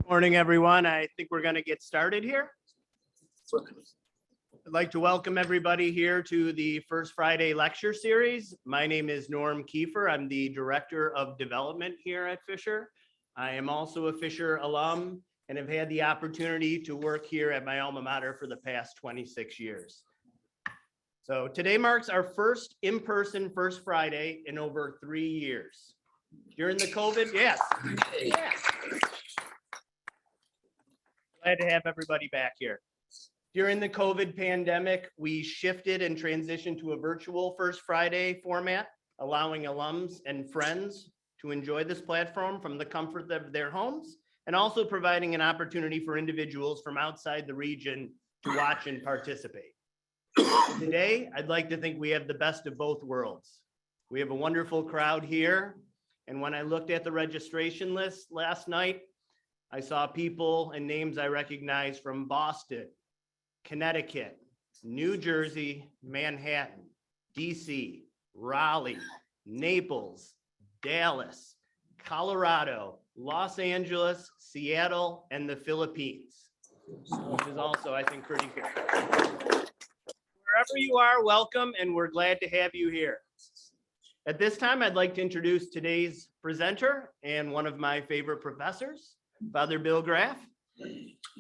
Morning, everyone. I think we're going to get started here. I'd like to welcome everybody here to the First Friday Lecture Series. My name is Norm Kiefer. I'm the Director of Development here at Fisher. I am also a Fisher alum and have had the opportunity to work here at my alma mater for the past 26 years. So today marks our first in-person First Friday in over 3 years. During the COVID, yes. Glad to have everybody back here. During the COVID pandemic, we shifted and transitioned to a virtual First Friday format, allowing alums and friends to enjoy this platform from the comfort of their homes, and also providing an opportunity for individuals from outside the region to watch and participate. Today, I'd like to think we have the best of both worlds. We have a wonderful crowd here, and when I looked at the registration list last night, I saw people and names I recognize from Boston, Connecticut, New Jersey, Manhattan, DC, Raleigh, Naples, Dallas, Colorado, Los Angeles, Seattle, and the Philippines, which is also, I think, pretty cool. Wherever you are, welcome, and we're glad to have you here. At this time, I'd like to introduce today's presenter and one of my favorite professors, Father Bill Graf.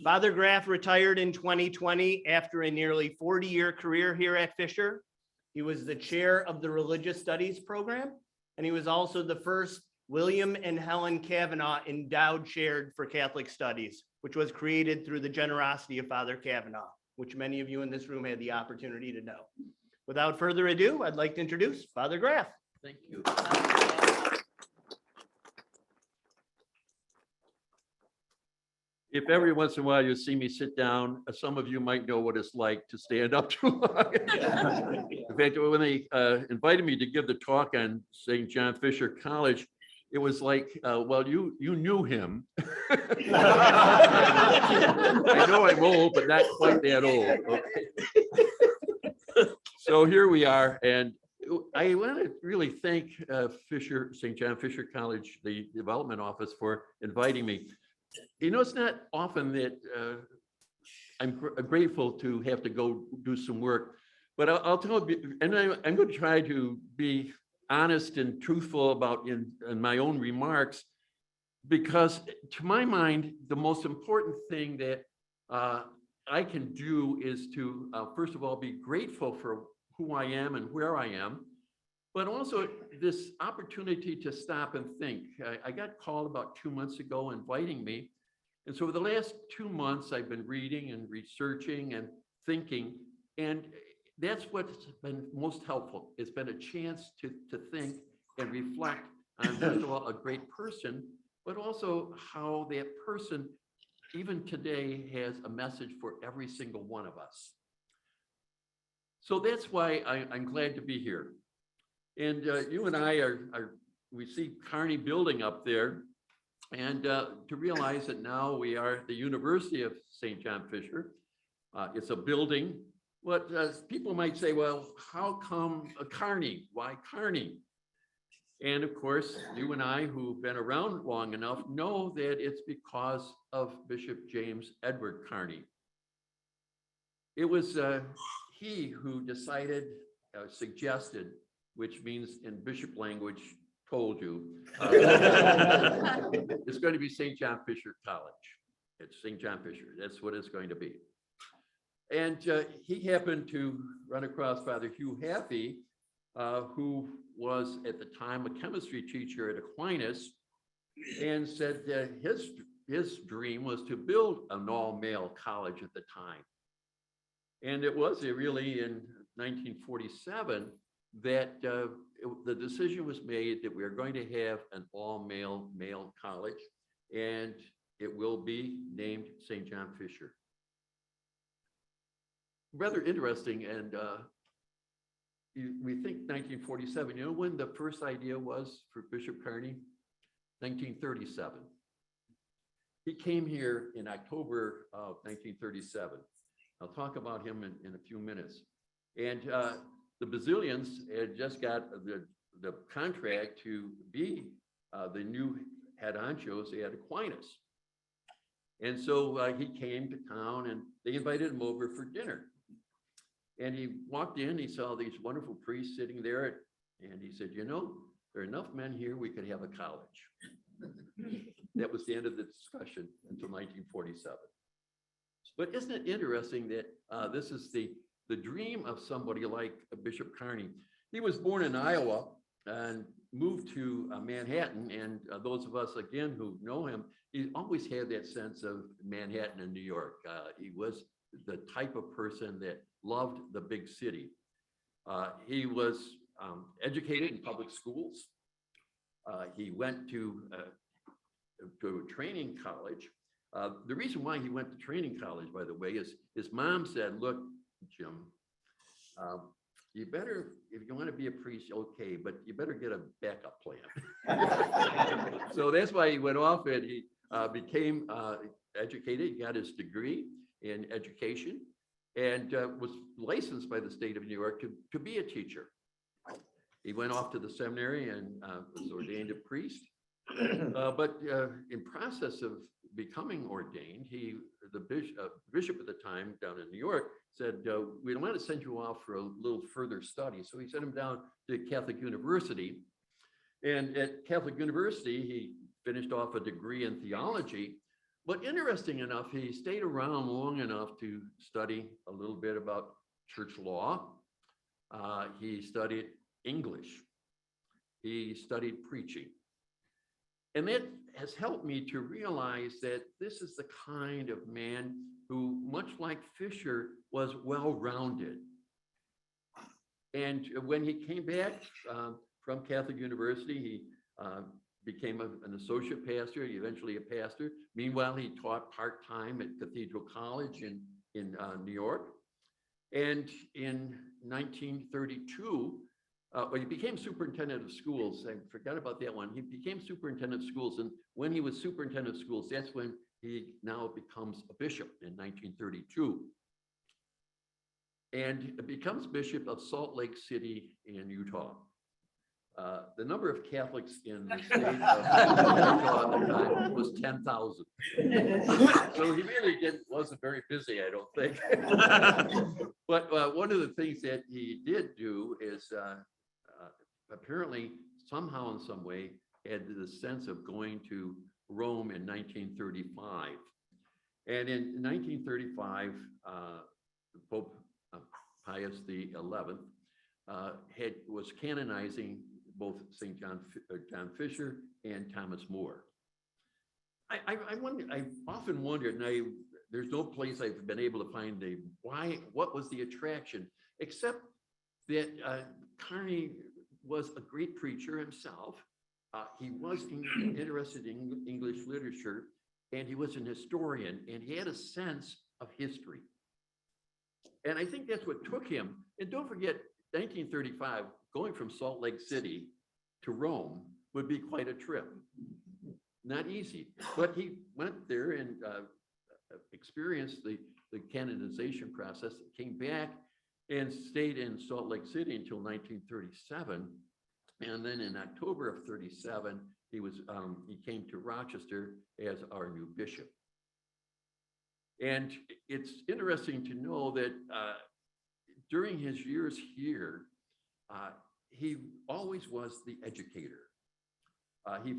Father Graf retired in 2020 after a nearly 40-year career here at Fisher. He was the chair of the Religious Studies program, and he was also the first William and Helen Kavanaugh Endowed Chair for Catholic Studies, which was created through the generosity of Father Kavanaugh, which many of you in this room had the opportunity to know. Without further ado, I'd like to introduce Father Graf. Thank you. If every once in a while you see me sit down, some of you might know what it's like to stand up too long. In fact, when they invited me to give the talk on St. John Fisher College, it was like, well, you knew him. I know I'm old, but not quite that old. Okay. So here we are, and I want to really thank St. John Fisher College, the development office, for inviting me. You know, it's not often that I'm grateful to have to go do some work, but I'll tell you, and I'm going to try to be honest and truthful about in my own remarks, because to my mind, the most important thing that I can do is to, first of all, be grateful for who I am and where I am, but also this opportunity to stop and think. I got called about 2 months ago inviting me. And so for the last 2 months, I've been reading and researching and thinking, and that's what's been most helpful. It's been a chance to think and reflect on, first of all, a great person, but also how that person, even today, has a message for every single one of us. So that's why I'm glad to be here. And you and I we see Kearney building up there, and to realize that now we are at the University of St. John Fisher. It's a building. What people might say, well, how come Kearney? Why Kearney? And of course, you and I, who've been around long enough, know that it's because of Bishop James Edward Kearney. It was he who decided, suggested, which means in bishop language, told you, it's going to be St. John Fisher College. It's St. John Fisher. That's what it's going to be. And he happened to run across Father Hugh Haffey, who was at the time a chemistry teacher at Aquinas, and said that his dream was to build an all-male college at the time. And it was really in 1947 that the decision was made that we are going to have an all-male college, and it will be named St. John Fisher. Rather interesting, and we think 1947, you know when the first idea was for Bishop Kearney? 1937. He came here in October of 1937. I'll talk about him in a few minutes. And the Basilians had just got the contract to be the new head honchos at Aquinas. And so he came to town and they invited him over for dinner. And he walked in, he saw these wonderful priests sitting there, and he said, you know, there are enough men here, we could have a college. That was the end of the discussion until 1947. But isn't it interesting that this is the dream of somebody like Bishop Kearney? He was born in Iowa and moved to Manhattan. And those of us, again, who know him, he always had that sense of Manhattan and New York. He was the type of person that loved the big city. He was educated in public schools. He went to a training college. The reason why he went to training college, by the way, is his mom said, look, Jim, you better, if you want to be a priest, okay, but you better get a backup plan. So that's why he went off and he became educated. He got his degree in education and was licensed by the state of New York to be a teacher. He went off to the seminary and was ordained a priest. But in process of becoming ordained, the bishop at the time down in New York said, we don't want to send you off for a little further study. So he sent him down to Catholic University. And at Catholic University, he finished off a degree in theology. But interesting enough, he stayed around long enough to study a little bit about church law. He studied English. He studied preaching. And that has helped me to realize that this is the kind of man who, much like Fisher, was well-rounded. And when he came back from Catholic University, he became an associate pastor, eventually a pastor. Meanwhile, he taught part-time at Cathedral College in New York. And in 1932, well, he became superintendent of schools. I forgot about that one. He became superintendent of schools. And when he was superintendent of schools, that's when he now becomes a bishop in 1932. And becomes bishop of Salt Lake City in Utah. The number of Catholics in the state of Utah at the time was 10,000. So he really wasn't very busy, I don't think. But one of the things that he did do is apparently somehow in some way had the sense of going to Rome in 1935. And in 1935, Pope Pius XI was canonizing both St. John Fisher and Thomas More. I often wondered, and there's no place I've been able to find what was the attraction, except that Kearney was a great preacher himself. He was interested in English literature, and he was an historian, and he had a sense of history. And I think that's what took him. And don't forget, 1935, going from Salt Lake City to Rome would be quite a trip. Not easy, but he went there and experienced the canonization process, came back and stayed in Salt Lake City until 1937. And then in October of 37, he came to Rochester as our new bishop. And it's interesting to know that during his years here, he always was the educator. He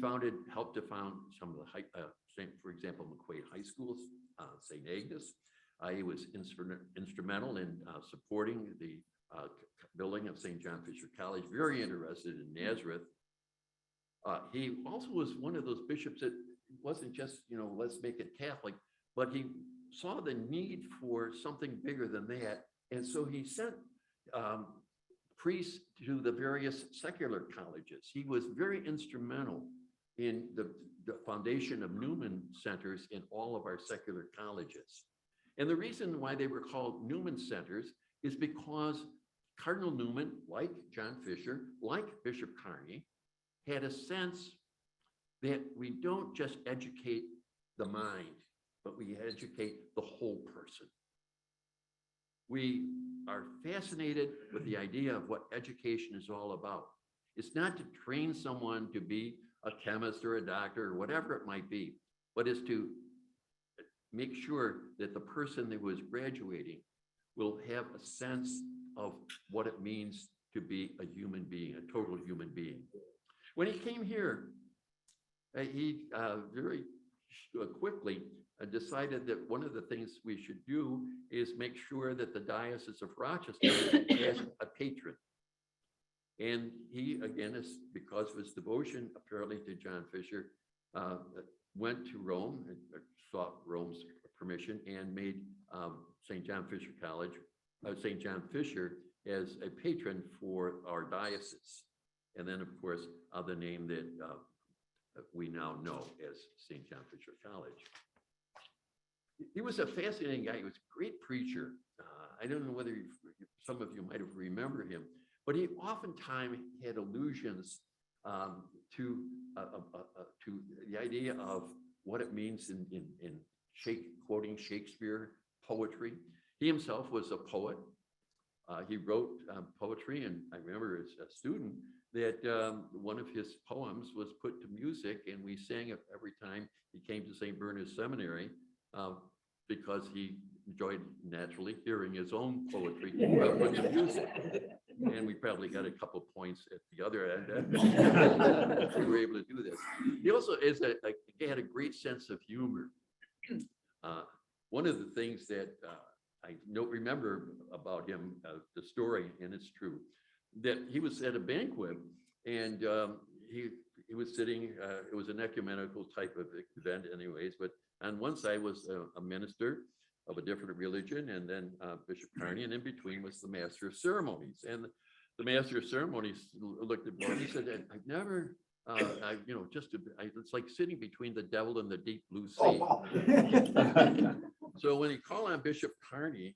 helped to found some of the, for example, McQuaid High Schools, St. Agnes. He was instrumental in supporting the building of St. John Fisher College, very interested in Nazareth. He also was one of those bishops that wasn't just, let's make it Catholic, but he saw the need for something bigger than that. And so he sent priests to the various secular colleges. He was very instrumental in the foundation of Newman centers in all of our secular colleges. And the reason why they were called Newman centers is because Cardinal Newman, like John Fisher, like Bishop Kearney, had a sense that we don't just educate the mind, but we educate the whole person. We are fascinated with the idea of what education is all about. It's not to train someone to be a chemist or a doctor or whatever it might be, but is to make sure that the person that was graduating will have a sense of what it means to be a human being, a total human being. When he came here, he very quickly decided that one of the things we should do is make sure that the Diocese of Rochester has a patron. And he, again, is because of his devotion, apparently, to John Fisher, went to Rome and sought Rome's permission and made St. John Fisher College, St. John Fisher as a patron for our diocese. And then, of course, the name that we now know as St. John Fisher College. He was a fascinating guy. He was a great preacher. I don't know whether some of you might have remembered him, but he oftentimes had allusions to the idea of what it means in quoting Shakespeare poetry. He himself was a poet. He wrote poetry, and I remember as a student that one of his poems was put to music, and we sang it every time he came to St. Bernard's Seminary because he enjoyed naturally hearing his own poetry put to music. And we probably got a couple points at the other end. We were able to do this. He also he had a great sense of humor. One of the things that I remember about him, the story, and it's true, that he was at a banquet and he was sitting, it was an ecumenical type of event anyways, but on one side was a minister of a different religion, and then Bishop Carney, and in between was the Master of Ceremonies. And the Master of Ceremonies looked at me and he said, I've never, it's like sitting between the devil and the deep blue sea. So when he called on Bishop Carney,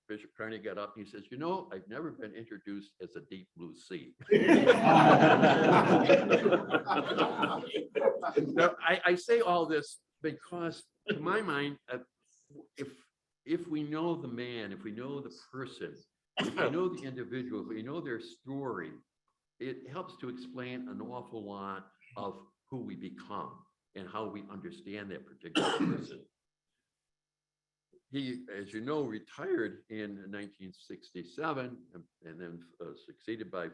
Bishop Carney got up and he says, I've never been introduced as a deep blue sea. Now, I say all this because, to my mind, if we know the man, if we know the person, if we know the individual, if we know their story, it helps to explain an awful lot of who we become and how we understand that particular person. He, as you know, retired in 1967 and then succeeded by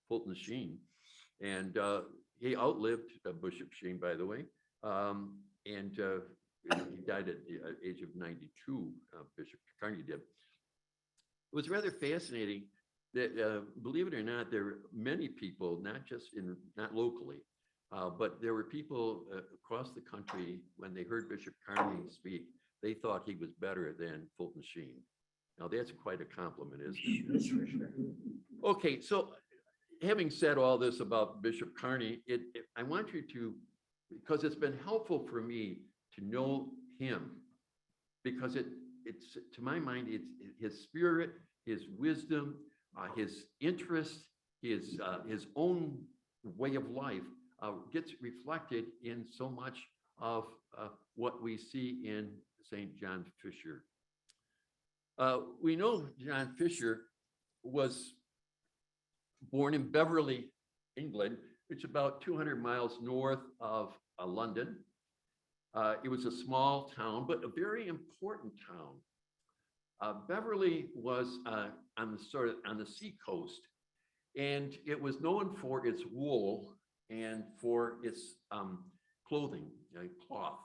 Fulton Sheen. And he outlived Bishop Sheen, by the way. And he died at the age of 92, Bishop Carney did. It was rather fascinating that, believe it or not, there were many people, not locally, but there were people across the country, when they heard Bishop Carney speak, they thought he was better than Fulton Sheen. Now that's quite a compliment, isn't it? That's for sure. Okay, so having said all this about Bishop Carney, I want you to, because it's been helpful for me to know him, because it's to my mind, it's his spirit, his wisdom, his interest, his own way of life gets reflected in so much of what we see in St. John Fisher. We know John Fisher was born in Beverly, England, which is about 200 miles north of London. It was a small town, but a very important town. Beverly was on the seacoast, and it was known for its wool and for its clothing, cloth.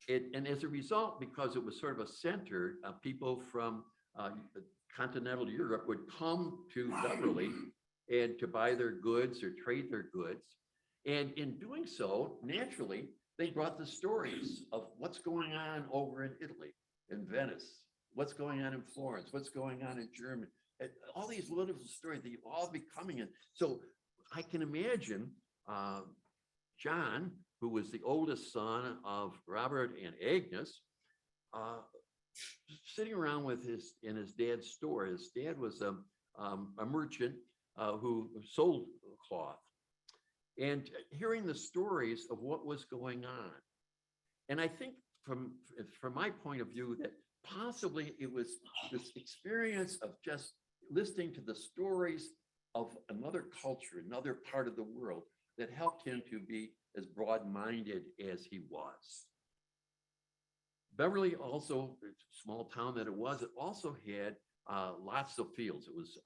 And as a result, because it was sort of a center, people from continental Europe would come to Beverly and to buy their goods or trade their goods. And in doing so, naturally, they brought the stories of what's going on over in Italy, in Venice, what's going on in Florence, what's going on in Germany, and all these little stories, they all be coming in. So I can imagine John, who was the oldest son of Robert and Agnes, sitting around in his dad's store. His dad was a merchant who sold cloth, and hearing the stories of what was going on. And I think from my point of view that possibly it was this experience of just listening to the stories of another culture, another part of the world, that helped him to be as broad-minded as he was. Beverly also, the small town that it also had lots of fields. It was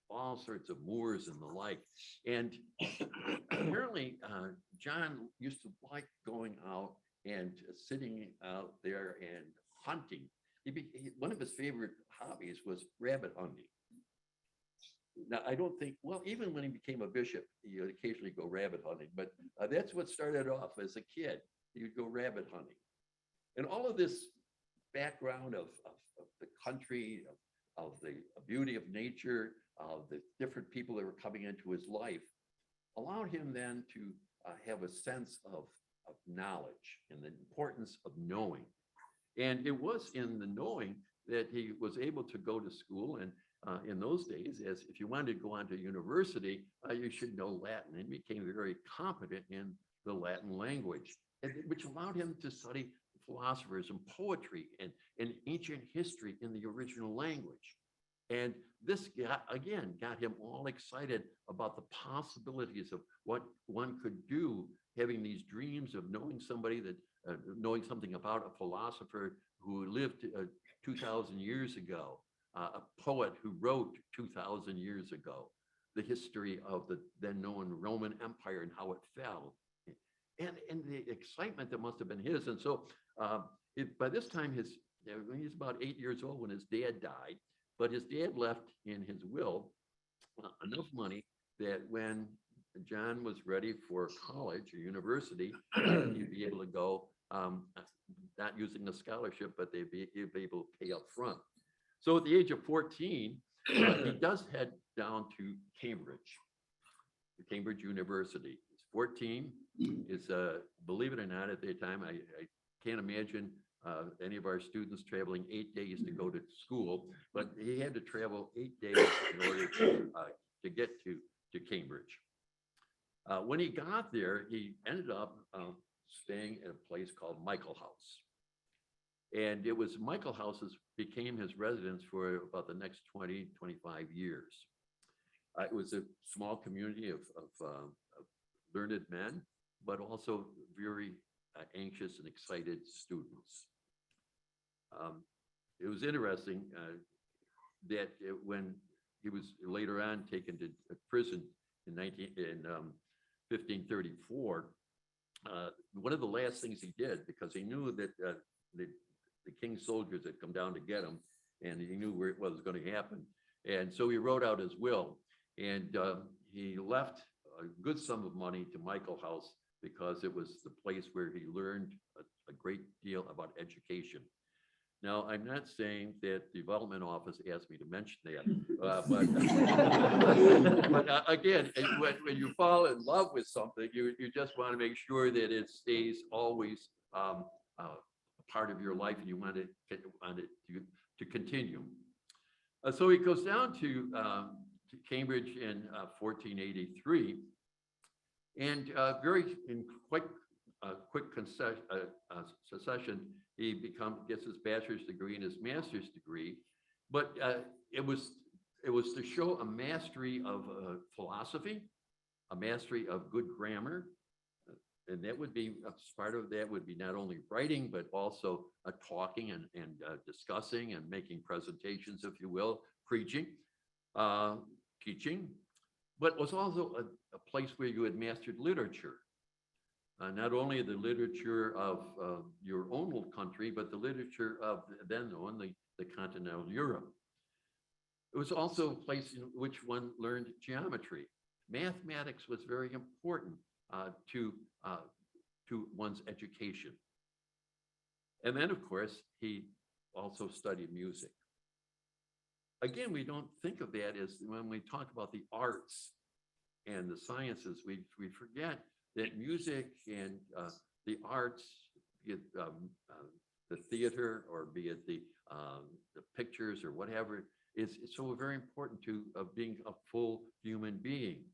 all sorts of moors and the like. And apparently, John used to like going out and sitting out there and hunting. One of his favorite hobbies was rabbit hunting. Now, I don't think, well, even when he became a bishop, he would occasionally go rabbit hunting, but that's what started off as a kid. He would go rabbit hunting. And all of this background of the country, of the beauty of nature, of the different people that were coming into his life, allowed him then to have a sense of knowledge and the importance of knowing. And it was in the knowing that he was able to go to school. And in those days, as if you wanted to go on to university, you should know Latin, and became very competent in the Latin language, which allowed him to study philosophers and poetry and ancient history in the original language. And this got him all excited about the possibilities of what one could do, having these dreams of knowing somebody that, knowing something about a philosopher who lived 2,000 years ago, a poet who wrote 2,000 years ago, the history of the then known Roman Empire and how it fell, and the excitement that must have been his. And so by this time, he's about 8 years old when his dad died, but his dad left in his will enough money that when John was ready for college or university, he'd be able to go, not using a scholarship, but he'd be able to pay up front. So at the age of 14, he does head down to Cambridge University. He's 14. Is believe it or not, at the time, I can't imagine any of our students traveling 8 days to go to school, but he had to travel 8 days in order to get to Cambridge. When he got there, he ended up staying at a place called Michael House. And it was Michael House's became his residence for about the next 20, 25 years. It was a small community of learned men, but also very anxious and excited students. It was interesting that when he was later on taken to prison in 1534, one of the last things he did, because he knew that the king's soldiers had come down to get him, and he knew what was going to happen. And so he wrote out his will, and he left a good sum of money to Michael House because it was the place where he learned a great deal about education. Now, I'm not saying that the development office asked me to mention that, but again, when you fall in love with something, you just want to make sure that it stays always part of your life, and you want it to continue. So he goes down to Cambridge in 1483, and in quite quick succession, he gets his bachelor's degree and his master's degree. But it was to show a mastery of philosophy, a mastery of good grammar. And that would be, part of that would be not only writing, but also talking and discussing and making presentations, if you will, preaching, teaching, but was also a place where you had mastered literature. Not only the literature of your own little country, but the literature of then known the continental Europe. It was also a place in which one learned geometry. Mathematics was very important to one's education. And then, of course, he also studied music. Again, we don't think of that as when we talk about the arts and the sciences, we forget that music and the arts, be it the theater or be it the pictures or whatever, is so very important to being a full human being.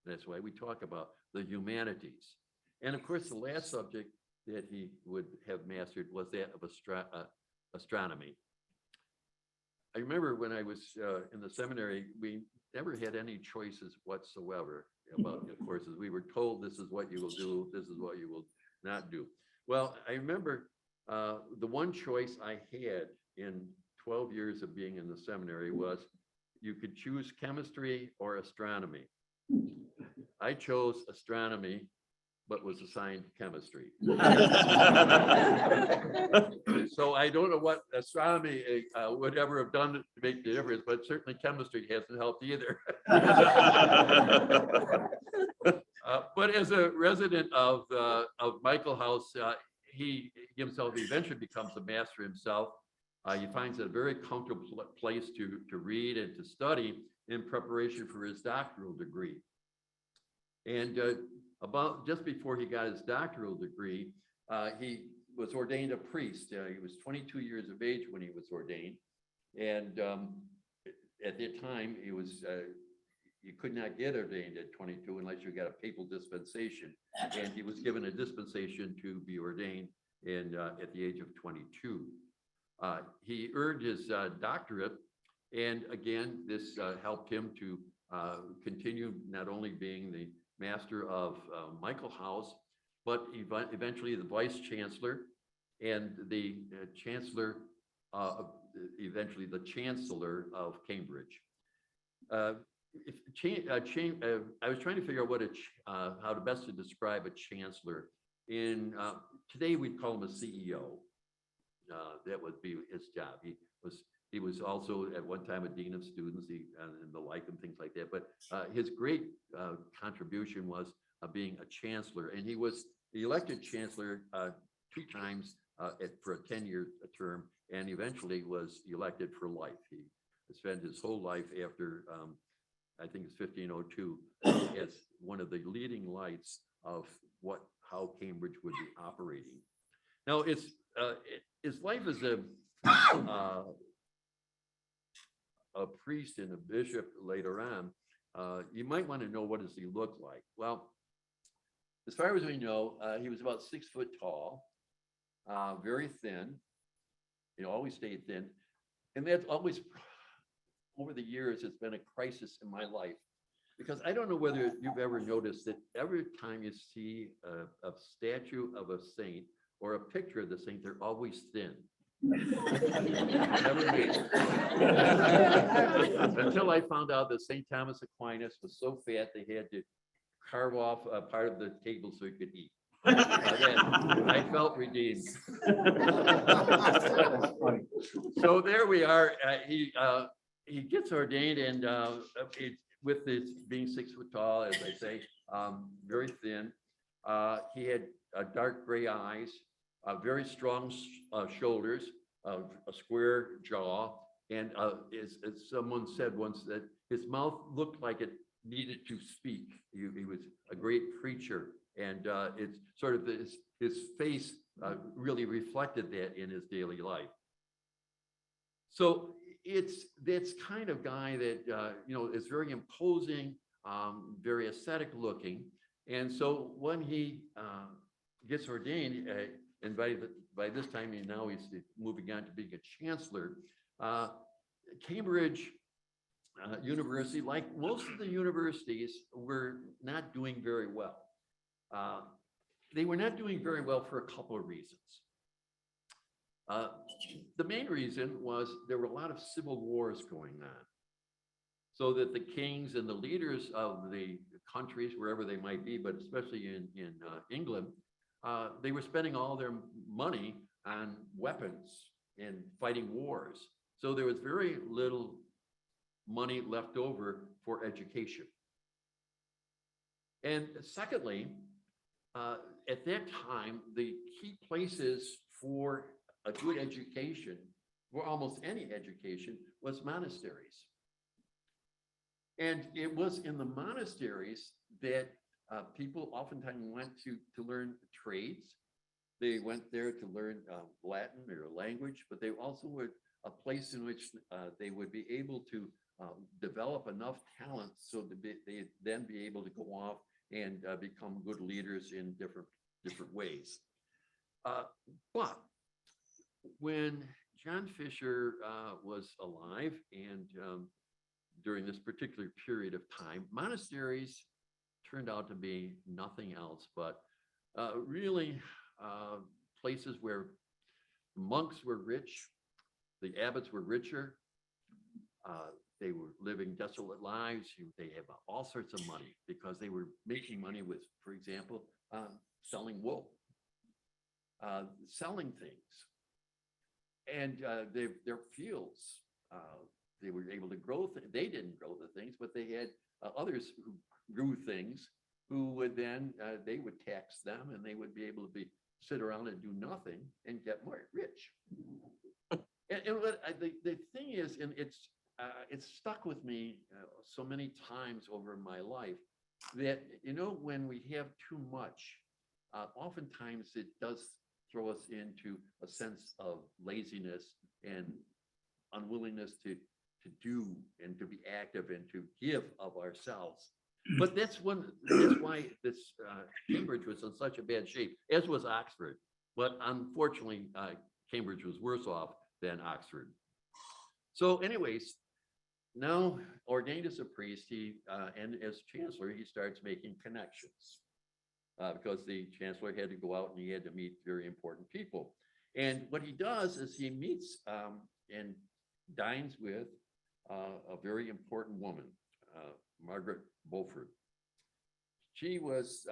That's why we talk about the humanities. And of course, the last subject that he would have mastered was that of astronomy. I remember when I was in the seminary, we never had any choices whatsoever about the courses. We were told this is what you will do, this is what you will not do. Well, I remember the one choice I had in 12 years of being in the seminary was you could choose chemistry or astronomy. I chose astronomy, but was assigned chemistry. So I don't know what astronomy would ever have done to make the difference, but certainly chemistry hasn't helped either. But as a resident of Michael House, he himself eventually becomes a master himself. He finds it a very comfortable place to read and to study in preparation for his doctoral degree. And about just before he got his doctoral degree, he was ordained a priest. He was 22 years of age when he was ordained. And at that time, he was you could not get ordained at 22 unless you got a papal dispensation. And he was given a dispensation to be ordained at the age of 22. He earned his doctorate. And again, this helped him to continue not only being the master of Michael House, but eventually the vice chancellor and the chancellor, eventually the chancellor of Cambridge. I was trying to figure out how to best to describe a chancellor. Today we'd call him a CEO. That would be his job. He was also at one time a dean of students and the like and things like that. But his great contribution was being a chancellor, and he was elected chancellor 2 times for a 10-year term, and eventually was elected for life. He spent his whole life after I think it's 1502 as one of the leading lights of how Cambridge would be operating. Now, his life as a priest and a bishop later on, you might want to know, what does he look like? Well, as far as we know, he was about 6 foot tall, very thin. He always stayed thin. And that's always, over the years, it's been a crisis in my life. Because I don't know whether you've ever noticed that every time you see a statue of a saint or a picture of the saint, they're always thin. Never made it. Until I found out that St. Thomas Aquinas was so fat they had to carve off a part of the table so he could eat. I felt redeemed. So there we are. He gets ordained, and with his being 6 foot tall, as I say, very thin. He had dark gray eyes, very strong shoulders, a square jaw, and as someone said once, that his mouth looked like it needed to speak. He was a great preacher, and it's sort of his face really reflected that in his daily life. So it's this kind of guy that is very imposing, very ascetic looking, and so when he gets ordained, and by this time he's moving on to being a chancellor. Cambridge University, like most of the universities, were not doing very well. They were not doing very well for a couple of reasons. The main reason was there were a lot of civil wars going on, so that the kings and the leaders of the countries, wherever they might be, but especially in England, they were spending all their money on weapons and fighting wars. So there was very little money left over for education. And secondly, at that time, the key places for a good education, for almost any education, was monasteries. And it was in the monasteries that people oftentimes went to learn trades. They went there to learn Latin or language, but they also were a place in which they would be able to develop enough talent so that they then be able to go off and become good leaders in different ways. But when John Fisher was alive, and during this particular period of time, monasteries turned out to be nothing else but really places where monks were rich, the abbots were richer, they were living desolate lives. They have all sorts of money because they were making money with, for example, selling wool, selling things. And their fields, they were able to grow. They didn't grow the things, but they had others who grew things who would then, they would tax them and they would be able to sit around and do nothing and get more rich. And what the thing is, and it's stuck with me so many times over my life that, when we have too much, oftentimes it does throw us into a sense of laziness and unwillingness to do and to be active and to give of ourselves. But that's why this Cambridge was in such a bad shape, as was Oxford. But unfortunately, Cambridge was worse off than Oxford. So anyways, now ordained as a priest, and as chancellor, he starts making connections because the chancellor had to go out and he had to meet very important people. And what he does is he meets and dines with a very important woman, Margaret Beaufort. She was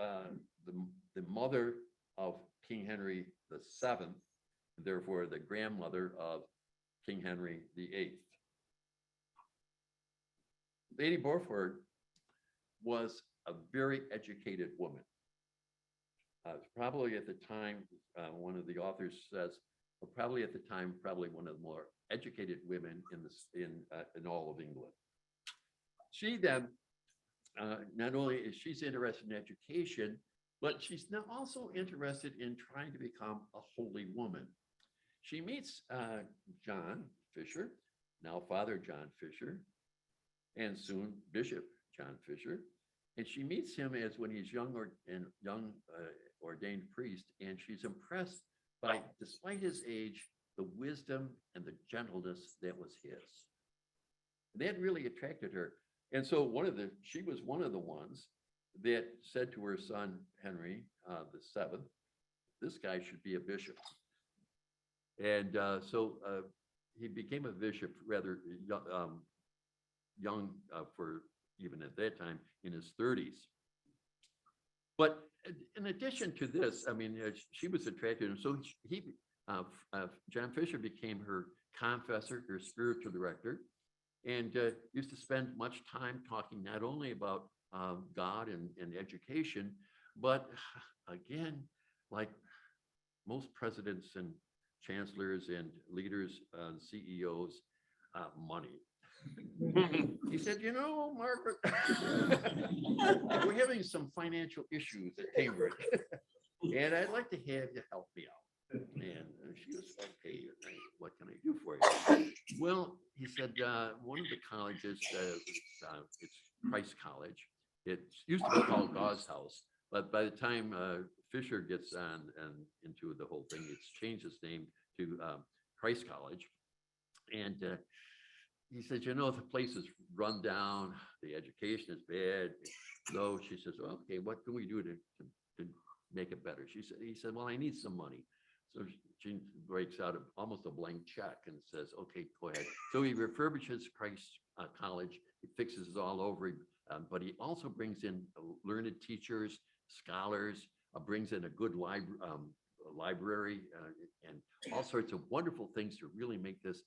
the mother of King Henry VII, and therefore the grandmother of King Henry VIII. Lady Beaufort was a very educated woman. Probably at the time, one of the authors says, probably at the time, probably one of the more educated women in all of England. She then, not only is she's interested in education, but she's now also interested in trying to become a holy woman. She meets John Fisher, now Father John Fisher, and soon Bishop John Fisher. And she meets him as when he's young ordained priest, and she's impressed by, despite his age, the wisdom and the gentleness that was his. And that really attracted her. And so she was one of the ones that said to her son, Henry VII, this guy should be a bishop. And so he became a bishop rather young for even at that time, in his 30s. But in addition to this, I mean, she was attracted, and so John Fisher became her confessor, her spiritual director, and used to spend much time talking not only about God and education, but again, like most presidents and chancellors and leaders, CEOs, money. He said, Margaret, we're having some financial issues at Cambridge, and I'd like to have you help me out. And she was, okay, what can I do for you? Well, he said, one of the colleges, it's Christ College. It used to be called Gauze House, but by the time Fisher gets on and into the whole thing, it's changed its name to Christ College. And he said, the place is run down, the education is bad. So she says, well, okay, what can we do to make it better? He said, well, I need some money. So she breaks out almost a blank check and says, okay, go ahead. So he refurbishes Christ College, he fixes it all over, but he also brings in learned teachers, scholars, brings in a good library, and all sorts of wonderful things to really make this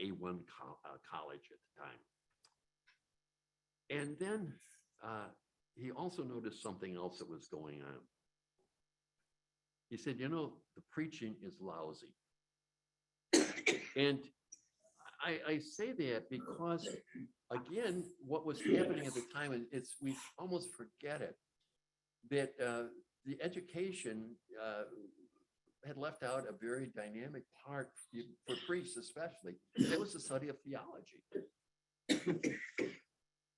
A1 college at the time. And then he also noticed something else that was going on. He said, the preaching is lousy. And I say that because, again, what was happening at the time, and we almost forget it, that the education had left out a very dynamic part for priests especially. That was the study of theology.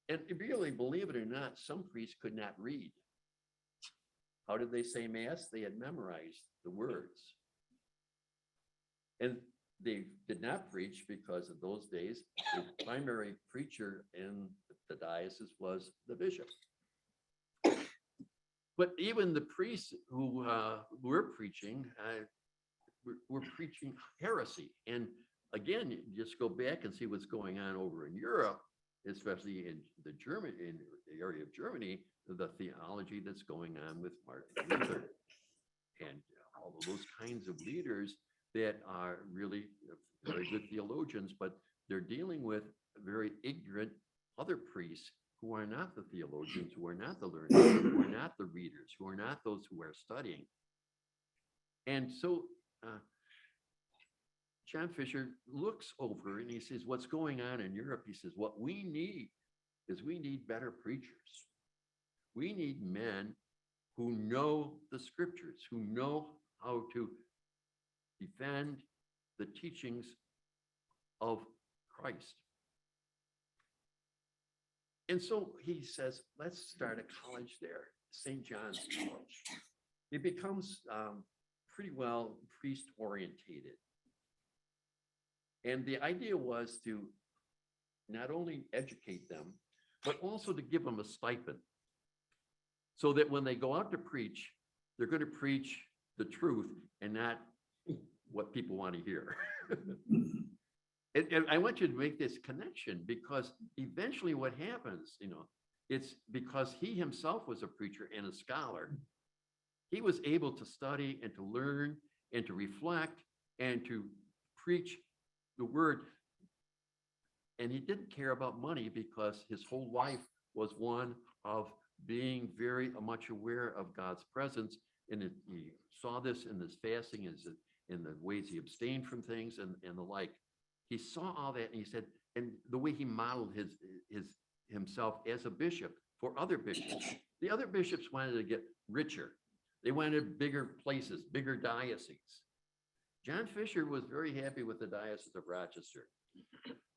And really, believe it or not, some priests could not read. How did they say Mass? They had memorized the words. And they did not preach because in those days, the primary preacher in the diocese was the bishop. But even the priests who were preaching, were preaching heresy. And again, you just go back and see what's going on over in Europe, especially in the area of Germany, the theology that's going on with Martin Luther and all of those kinds of leaders that are really very good theologians, but they're dealing with very ignorant other priests who are not the theologians, who are not the learned, who are not the readers, who are not those who are studying. And so John Fisher looks over and he says, what's going on in Europe? He says, what we need is we need better preachers. We need men who know the scriptures, who know how to defend the teachings of Christ. And so he says, let's start a college there, St. John's College. It becomes pretty well priest orientated. And the idea was to not only educate them, but also to give them a stipend. So that when they go out to preach, they're going to preach the truth and not what people want to hear. And I want you to make this connection, because eventually what happens, it's because he himself was a preacher and a scholar. He was able to study and to learn and to reflect and to preach the word. And he didn't care about money, because his whole life was one of being very much aware of God's presence. And he saw this in this fasting, in the ways he abstained from things and the like. He saw all that, and he said, and the way he modeled himself as a bishop for other bishops. The other bishops wanted to get richer. They wanted bigger places, bigger dioceses. John Fisher was very happy with the Diocese of Rochester.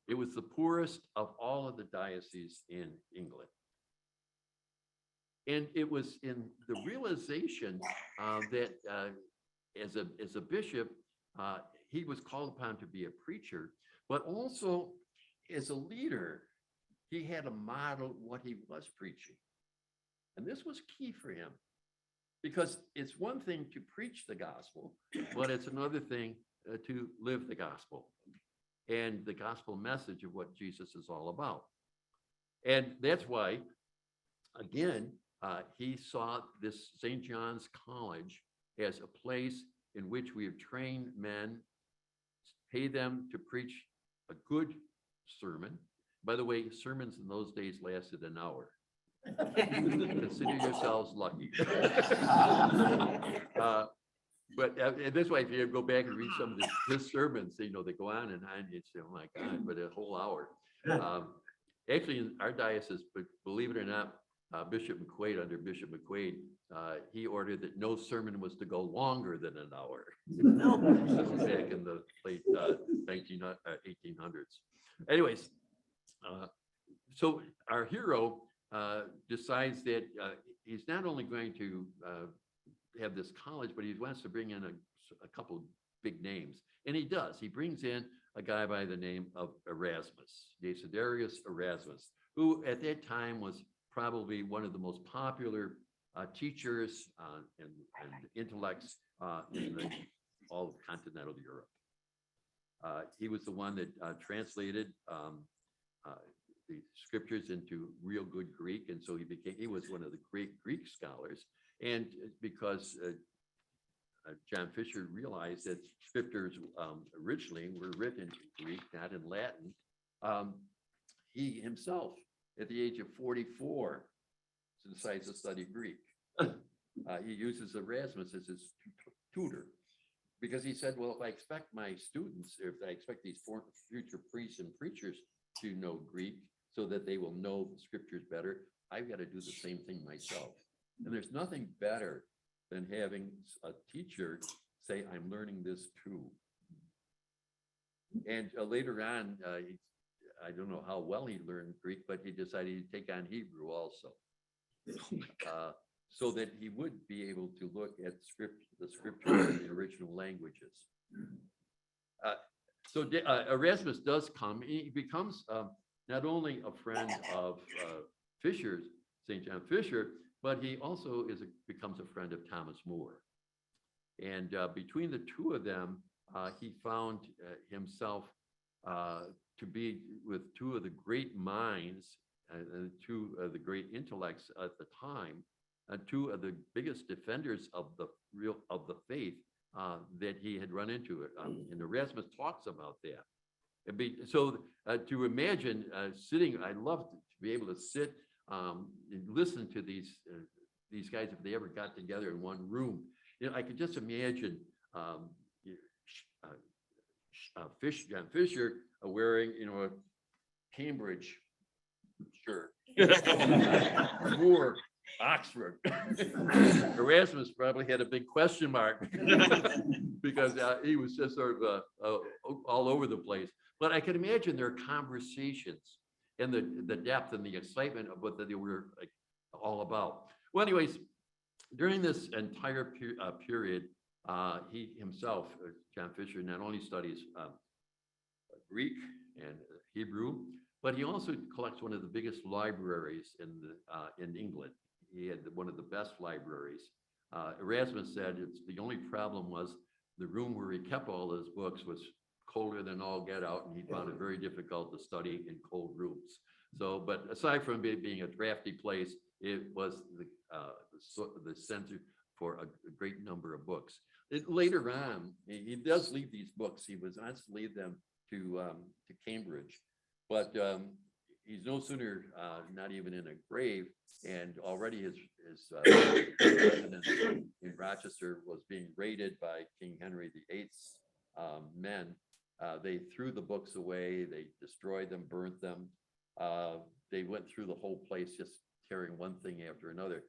It was the poorest of all of the dioceses in England. And it was in the realization that as a bishop, he was called upon to be a preacher, but also as a leader, he had to model what he was preaching. And this was key for him, because it's one thing to preach the gospel, but it's another thing to live the gospel and the gospel message of what Jesus is all about. And that's why, again, he saw this St. John's College as a place in which we have trained men, pay them to preach a good sermon. By the way, sermons in those days lasted an hour. Consider yourselves lucky. But this way, if you go back and read some of his sermons, they go on and on, you'd say, oh my God, but a whole hour. Actually, in our diocese, but believe it or not, Bishop McQuaid, under Bishop McQuaid, he ordered that no sermon was to go longer than an hour. This is back in the late 1800s. Anyways, so our hero decides that he's not only going to have this college, but he wants to bring in a couple big names. And he does. He brings in a guy by the name of Erasmus, Desiderius Erasmus, who at that time was probably one of the most popular teachers and intellects in all of continental Europe. He was the one that translated the scriptures into real good Greek, and so he was one of the great Greek scholars. And because John Fisher realized that scriptures originally were written in Greek, not in Latin, he himself, at the age of 44, decides to study Greek. He uses Erasmus as his tutor, because he said, well, if I expect my students, if I expect these future priests and preachers to know Greek so that they will know the scriptures better, I've got to do the same thing myself. And there's nothing better than having a teacher say, I'm learning this too. And later on, I don't know how well he learned Greek, but he decided to take on Hebrew also, so that he would be able to look at the scriptures in the original languages. So Erasmus does come. He becomes not only a friend of Fisher's, St. John Fisher, but he also becomes a friend of Thomas More. And between the two of them, he found himself to be with two of the great minds and two of the great intellects at the time, two of the biggest defenders of the faith that he had run into. And Erasmus talks about that. So to imagine sitting, I'd love to be able to sit and listen to these guys if they ever got together in one room. I could just imagine John Fisher wearing, a Cambridge shirt. Moore, Oxford. Erasmus probably had a big question mark because he was just sort of all over the place. But I can imagine their conversations and the depth and the excitement of what they were all about. Well, anyways, during this entire period, he himself, John Fisher, not only studies Greek and Hebrew, but he also collects one of the biggest libraries in England. He had one of the best libraries. Erasmus said the only problem was the room where he kept all his books was colder than all get out, and he found it very difficult to study in cold rooms. So, but aside from being a drafty place, it was the center for a great number of books. Later on, he does leave these books. He was asked to leave them to Cambridge, but he's no sooner not even in a grave, and already his residence in Rochester was being raided by King Henry VIII's men. They threw the books away, they destroyed them, burnt them. They went through the whole place, just tearing one thing after another.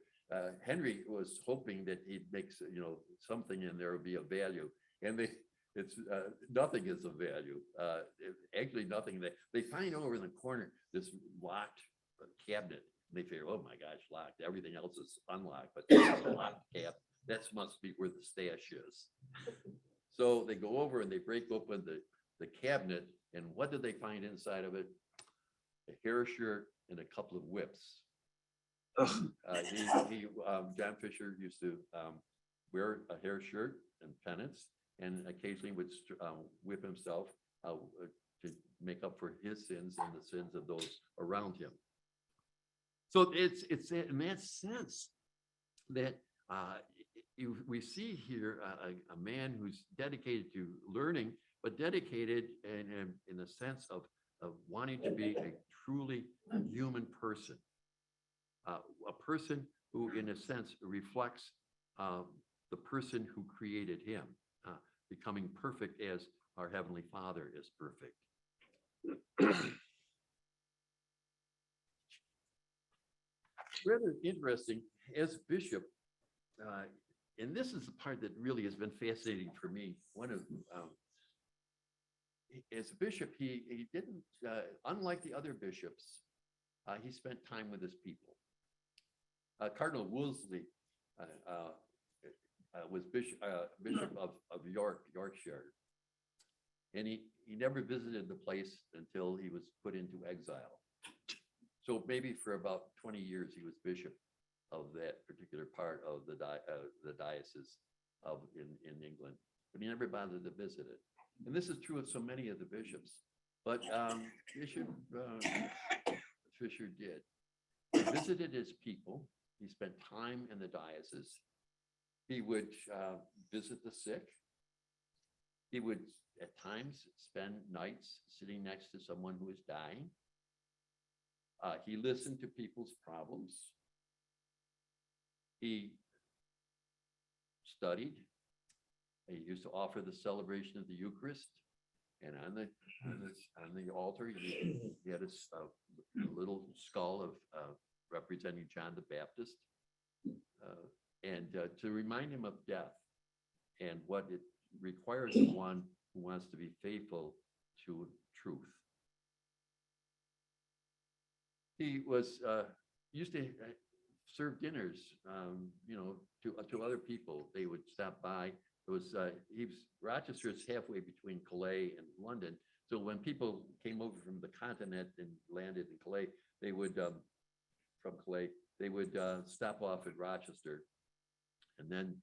Henry was hoping that he'd make, something in there would be of value, and it's nothing is of value. Actually, nothing. They find over in the corner this locked cabinet. They figure, oh my gosh, locked. Everything else is unlocked, but there's a locked cap. That must be where the stash is. So they go over and they break open the cabinet, and what did they find inside of it? A hair shirt and a couple of whips. John Fisher used to wear a hair shirt and pennants, and occasionally would whip himself to make up for his sins and the sins of those around him. So it's in that sense that we see here a man who's dedicated to learning, but dedicated in the sense of wanting to be a truly human person. A person who, in a sense, reflects the person who created him, becoming perfect as our Heavenly Father is perfect. Rather interesting, as bishop, and this is the part that really has been fascinating for me. As a bishop, he didn't, unlike the other bishops, he spent time with his people. Cardinal Wolsey was bishop of Yorkshire, and he never visited the place until he was put into exile. So maybe for about 20 years he was bishop of that particular part of the diocese in England, but he never bothered to visit it. And this is true of so many of the bishops, but Bishop Fisher did. He visited his people. He spent time in the diocese. He would visit the sick. He would at times spend nights sitting next to someone who was dying. He listened to people's problems. He studied. He used to offer the celebration of the Eucharist, and on the altar he had a little skull of representing John the Baptist, and to remind him of death and what it requires of one who wants to be faithful to truth. He was used to serve dinners, to other people. They would stop by. Rochester is halfway between Calais and London. So when people came over from the continent and landed in Calais, they would they would stop off at Rochester and then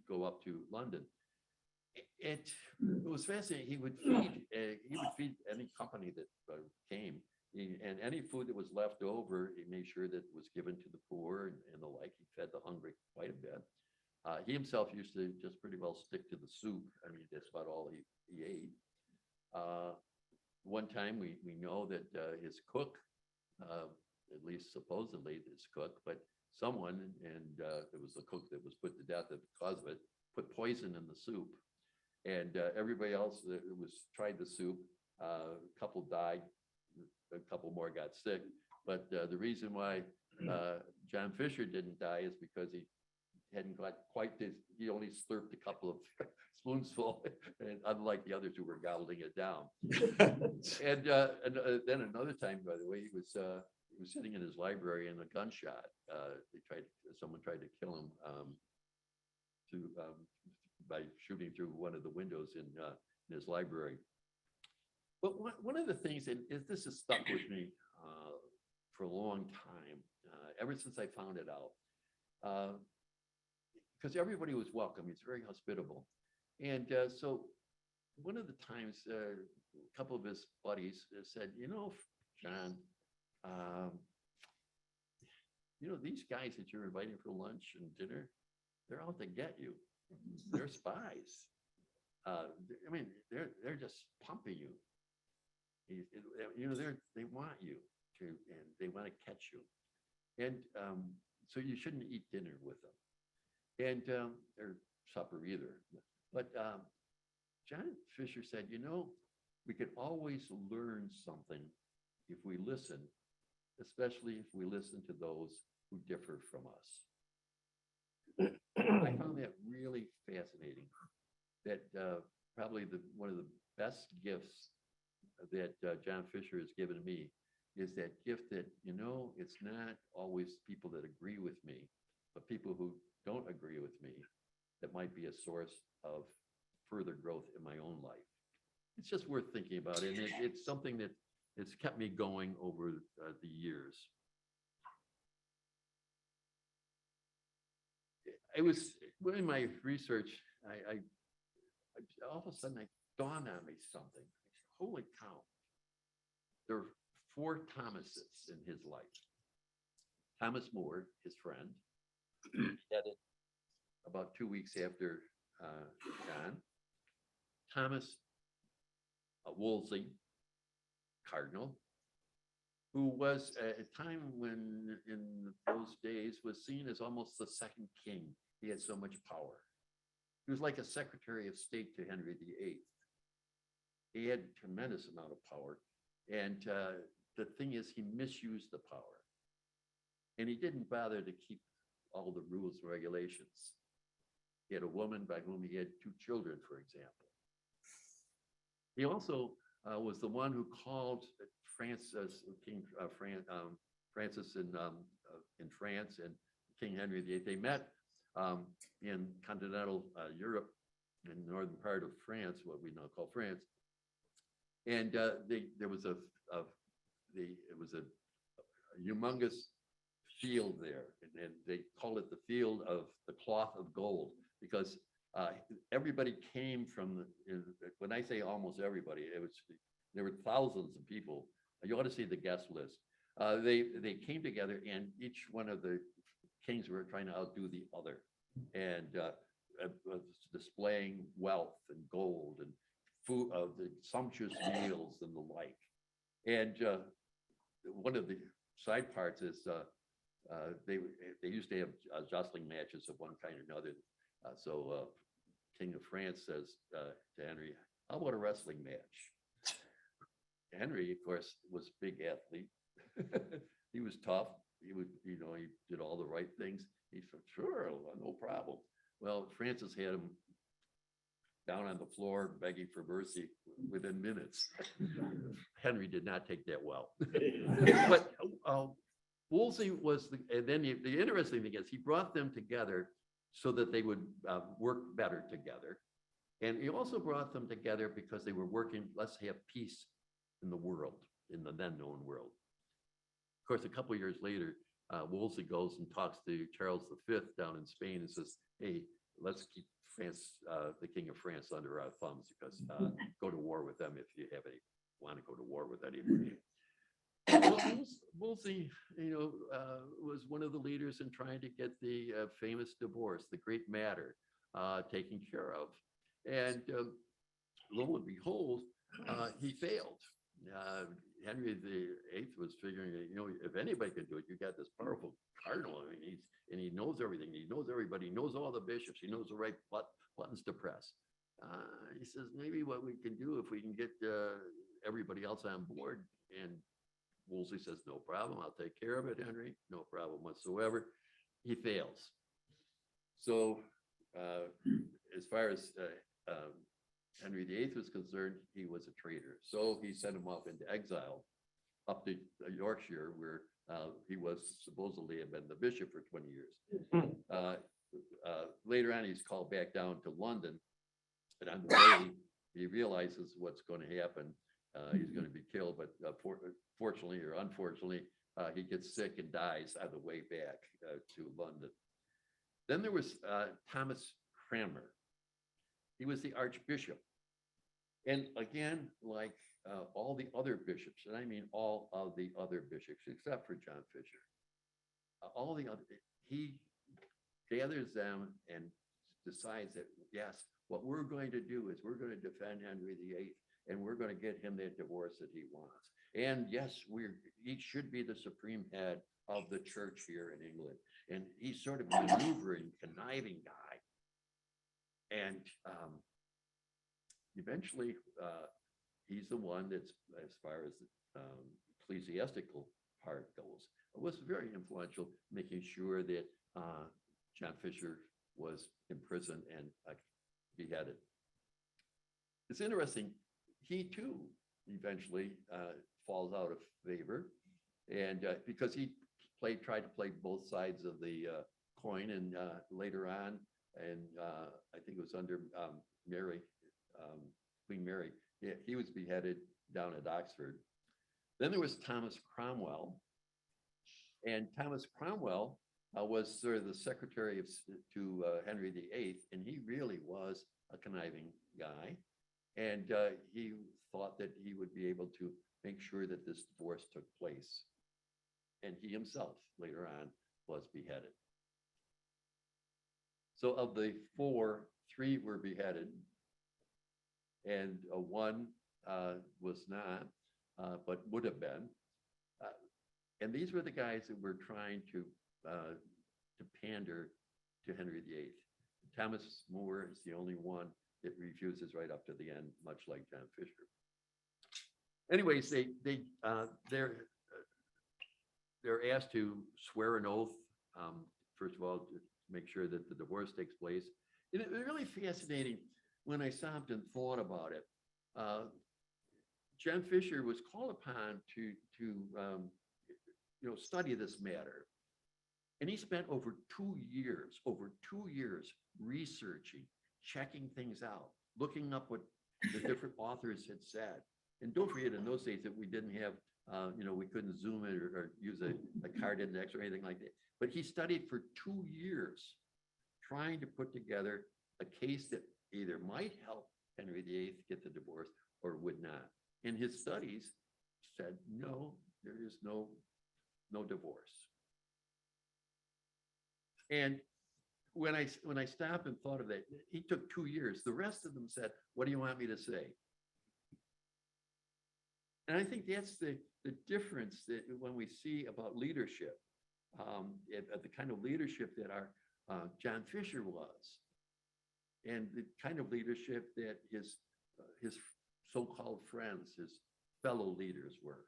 go up to London. It was fascinating. He would feed any company that came, and any food that was left over, he made sure that was given to the poor and the like. He fed the hungry quite a bit. He himself used to just pretty well stick to the soup. I mean, that's about all he ate. One time we know that his cook, at least supposedly his cook, but someone, and it was the cook that was put to death because of it, put poison in the soup. And everybody else that was tried the soup, a couple died, a couple more got sick. But the reason why John Fisher didn't die is because he hadn't got quite this, he only slurped a couple of spoonsful, and unlike the others who were gobbling it down. And then another time, by the way, he was sitting in his library and a gunshot. Someone tried to kill him by shooting through one of the windows in his library. But one of the things, and this has stuck with me for a long time, ever since I found it out, because everybody was welcome. He's very hospitable. And so one of the times, a couple of his buddies said, John, these guys that you're inviting for lunch and dinner, they're out to get you. They're spies. I mean, they're just pumping you. They want you to, and they want to catch you. And so you shouldn't eat dinner with them. And or supper either. But John Fisher said, we could always learn something if we listen, especially if we listen to those who differ from us. I found that really fascinating. That probably one of the best gifts that John Fisher has given me is that gift that, it's not always people that agree with me, but people who don't agree with me that might be a source of further growth in my own life. It's just worth thinking about, and it's something that it's kept me going over the years. I was in my research, I all of a sudden it dawned on me something. I said, holy cow, there are 4 Thomases in his life. Thomas More, his friend, had it about 2 weeks after John. Thomas Wolsey, Cardinal, who was at a time when in those days was seen as almost the second king. He had so much power. He was like a Secretary of State to Henry VIII. He had a tremendous amount of power. And the thing is, he misused the power. And he didn't bother to keep all the rules and regulations. He had a woman by whom he had 2 children, for example. He also was the one who called Francis in France and King Henry VIII. They met in continental Europe, in the northern part of France, what we now call France. And there was a humongous field there, and they called it the field of the cloth of gold, because everybody came from when I say almost everybody, there were thousands of people. You ought to see the guest list. They came together, and each one of the kings were trying to outdo the other, and displaying wealth and gold and food, the sumptuous meals and the like. And one of the side parts is they used to have jostling matches of one kind or another. So King of France says to Henry, "How about a wrestling match?" Henry, of course, was a big athlete. He was tough. He did all the right things. He said, "Sure, no problem." Well, Francis had him down on the floor begging for mercy within minutes. Henry did not take that well. But Wolsey was, and then the interesting thing is he brought them together so that they would work better together. And he also brought them together because they were working, let's have peace in the world, in the then known world. Of course, a couple of years later, Wolsey goes and talks to Charles V down in Spain and says, hey, let's keep France, the King of France under our thumbs, because go to war with them if you have any, want to go to war with anybody. Wolsey, was one of the leaders in trying to get the famous divorce, the Great Matter, taken care of. And lo and behold, he failed. Henry VIII was figuring, if anybody can do it, you got this powerful cardinal. I mean, he knows everything. He knows everybody. He knows all the bishops. He knows the right buttons to press. He says, maybe what we can do if we can get everybody else on board. And Wolsey says, no problem. I'll take care of it, Henry. No problem whatsoever. He fails. So as far as Henry VIII was concerned, he was a traitor. So he sent him off into exile up to Yorkshire, where he was supposedly had been the bishop for 20 years. Later on, he's called back down to London. And on the way, he realizes what's going to happen. He's going to be killed, but fortunately or unfortunately, he gets sick and dies on the way back to London. Then there was Thomas Cranmer. He was the archbishop. And again, like all the other bishops, and I mean all of the other bishops, except for John Fisher, all the other, he gathers them and decides that, yes, what we're going to do is we're going to defend Henry VIII, and we're going to get him that divorce that he wants. And yes, he should be the supreme head of the church here in England. And he's sort of a maneuvering, conniving guy. And eventually, he's the one that's, as far as the ecclesiastical part goes, was very influential, making sure that John Fisher was imprisoned and beheaded. It's interesting, he too eventually falls out of favor, and because he tried to play both sides of the coin, and later on, and I think it was under Mary, Queen Mary, he was beheaded down at Oxford. Then there was Thomas Cromwell, and Thomas Cromwell was sort of the secretary to Henry VIII, and he really was a conniving guy. And he thought that he would be able to make sure that this divorce took place. And he himself, later on, was beheaded. So of the four, three were beheaded, and one was not, but would have been. And these were the guys that were trying to pander to Henry VIII. Thomas More is the only one that refuses right up to the end, much like John Fisher. Anyways, they're asked to swear an oath. First of all, to make sure that the divorce takes place. And it was really fascinating when I stopped and thought about it. John Fisher was called upon to study this matter. And he spent over 2 years researching, checking things out, looking up what the different authors had said. And don't forget, in those days that we didn't have, we couldn't zoom it or use a card index or anything like that. But he studied for 2 years, trying to put together a case that either might help Henry VIII get the divorce or would not. And his studies said, no, there is no divorce. And when I stopped and thought of that, he took 2 years. The rest of them said, what do you want me to say? And I think that's the difference that when we see about leadership, the kind of leadership that our John Fisher was, and the kind of leadership that his so-called friends, his fellow leaders were.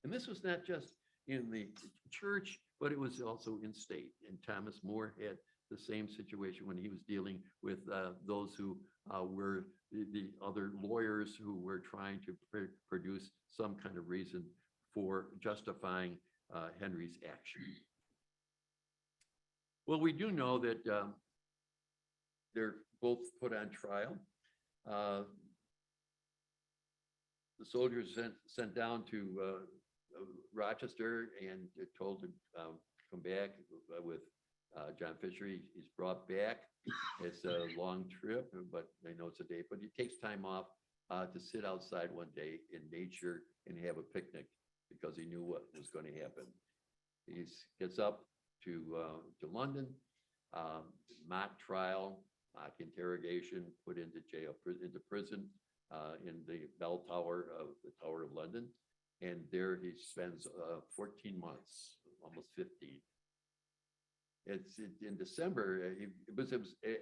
And this was not just in the church, but it was also in state. And Thomas More had the same situation when he was dealing with those who were the other lawyers who were trying to produce some kind of reason for justifying Henry's action. Well, we do know that they're both put on trial. The soldiers sent down to Rochester and told to come back with John Fisher. He's brought back. It's a long trip, but I know it's a day, but he takes time off to sit outside one day in nature and have a picnic because he knew what was going to happen. He gets up to London, mock trial, mock interrogation, put into jail, into prison in the bell tower of the Tower of London. And there he spends 14 months, almost 15. It's in December, it was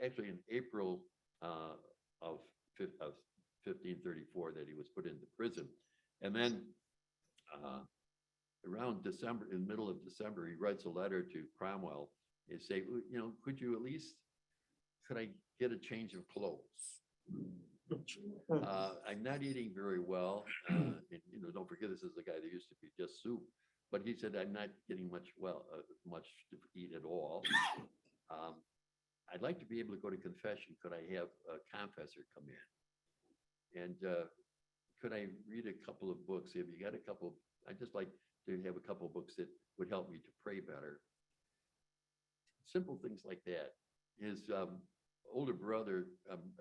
actually in April of 1534 that he was put into prison. And then around December, in the middle of December, he writes a letter to Cromwell and say, you know, could I get a change of clothes? I'm not eating very well. And, you know, don't forget, this is the guy that used to be just soup. But he said, I'm not getting much to eat at all. I'd like to be able to go to confession. Could I have a confessor come in? And could I read a couple of books? Have you got a couple? I'd just like to have a couple of books that would help me to pray better. Simple things like that. His older brother,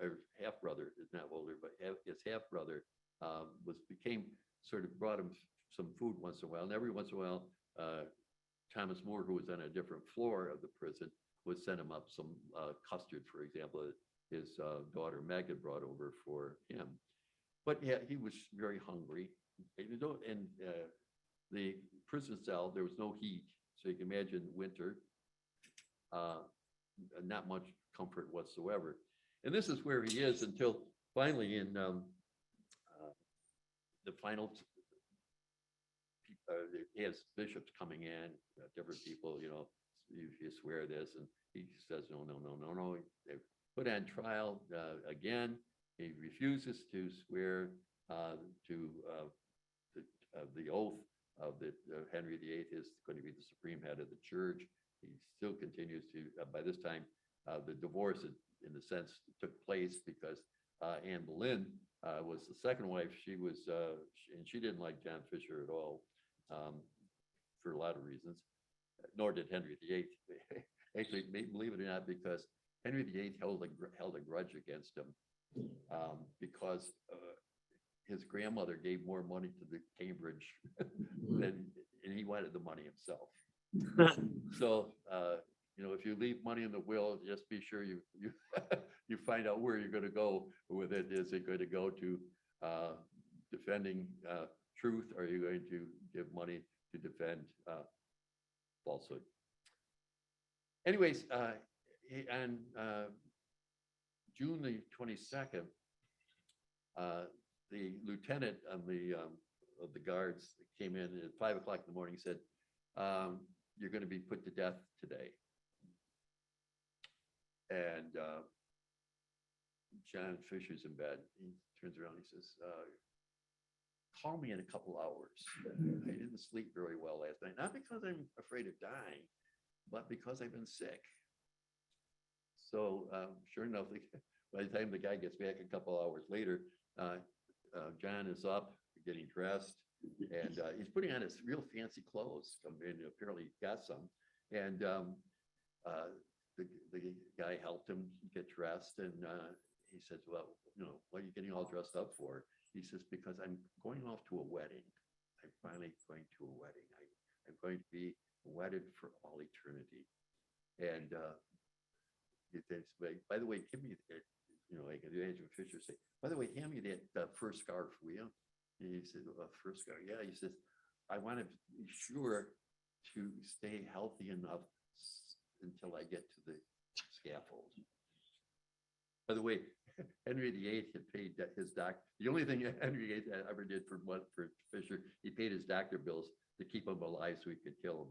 or half brother, is not older, but his half brother brought him some food once in a while. And every once in a while, Thomas More, who was on a different floor of the prison, would send him up some custard, for example, his daughter Meg had brought over for him. But yeah, he was very hungry. And the prison cell, there was no heat. So you can imagine winter, not much comfort whatsoever. And this is where he is until finally in the final, he has bishops coming in, different people, you know, you swear this, and he says, no. They put on trial again. He refuses to swear to the oath of that Henry VIII is going to be the supreme head of the church. He still continues to, by this time, the divorce, in a sense, took place because Anne Boleyn was the second wife. She was, and she didn't like John Fisher at all, for a lot of reasons, nor did Henry VIII. Actually, believe it or not, because Henry VIII held a grudge against him because his grandmother gave more money to the Cambridge and he wanted the money himself. So, you know, if you leave money in the will, just be sure you you find out where you're going to go with it. Is it going to go to defending truth, or are you going to give money to defend falsehood? Anyways, on June the 22nd, the lieutenant of the guards came in at 5 o'clock in the morning and said, you're going to be put to death today. And John Fisher's in bed. He turns around and he says, call me in a couple hours. I didn't sleep very well last night, not because I'm afraid of dying, but because I've been sick. So sure enough, by the time the guy gets back a couple hours later, John is up, getting dressed, and he's putting on his real fancy clothes. And apparently he got some. And the guy helped him get dressed, and he says, well, you know, what are you getting all dressed up for? He says, because I'm going off to a wedding. I'm finally going to a wedding. I'm going to be wedded for all eternity. And he says, by the way, give me, you know, like the Angel Fisher say, by the way, hand me that first scarf, will you? And he said, first scarf. Yeah, he says, I want to be sure to stay healthy enough until I get to the scaffold. By the way, Henry VIII had paid his doctor. The only thing Henry VIII ever did for Fisher, he paid his doctor bills to keep him alive so he could kill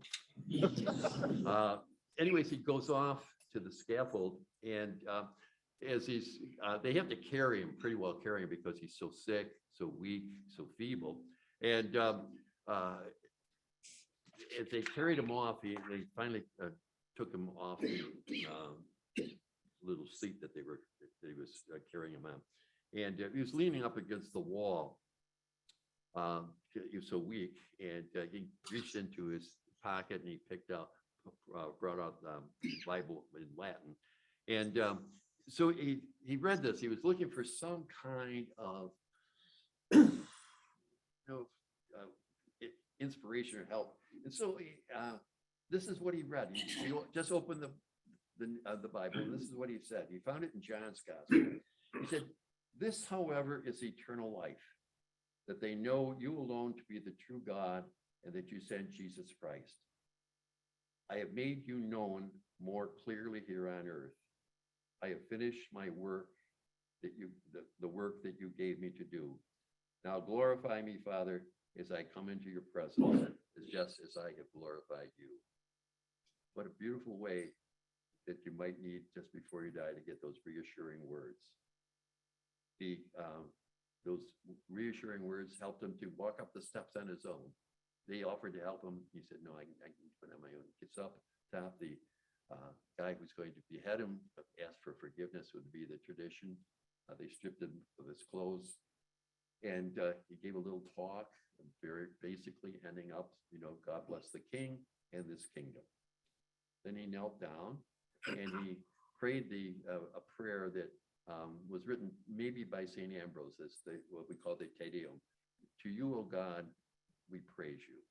him. Anyways, he goes off to the scaffold, and as they have to carry him, pretty well carry him, because he's so sick, so weak, so feeble. And as they carried him off, they finally took him off the little seat that they was carrying him on, and he was leaning up against the wall. He was so weak, and he reached into his pocket and he picked out brought out the Bible in Latin. And so he read this. He was looking for some kind of inspiration or help. And so this is what he read. He just opened the Bible, and this is what he said. He found it in John's Gospel. He said, "This, however, is eternal life, that they know you alone to be the true God, and that you sent Jesus Christ. I have made you known more clearly here on earth. I have finished my work the work that you gave me to do. Now glorify me, Father, as I come into your presence, just as I have glorified you." What a beautiful way that you might need just before you die to get those reassuring words. Those reassuring words helped him to walk up the steps on his own. They offered to help him. He said, "No, I can do it on my own." Gets up top. The guy who's going to behead him asked for forgiveness, would be the tradition. They stripped him of his clothes, and he gave a little talk, very basically ending up, God bless the king and this kingdom. Then he knelt down and he prayed a prayer that was written maybe by St. Ambrose. It's what we call the Te Deum. "To you, O God, we praise you."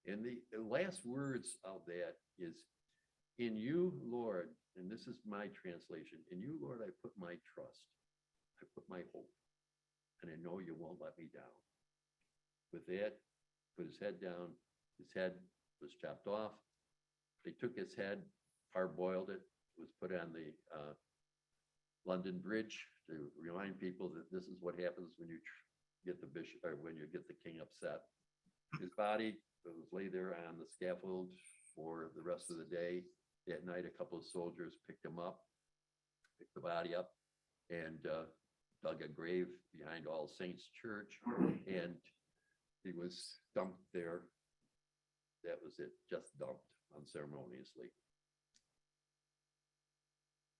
And the last words of that is, "In you, Lord," and this is my translation, "in you, Lord, I put my trust. I put my hope, and I know you won't let me down." With that, put his head down. His head was chopped off. They took his head, parboiled it, was put on the London Bridge to remind people that this is what happens when you get the bishop, or when you get the king upset. His body was laid there on the scaffold for the rest of the day. That night, a couple of soldiers picked him up, picked the body up, and dug a grave behind All Saints Church, and he was dumped there. That was it, just dumped unceremoniously.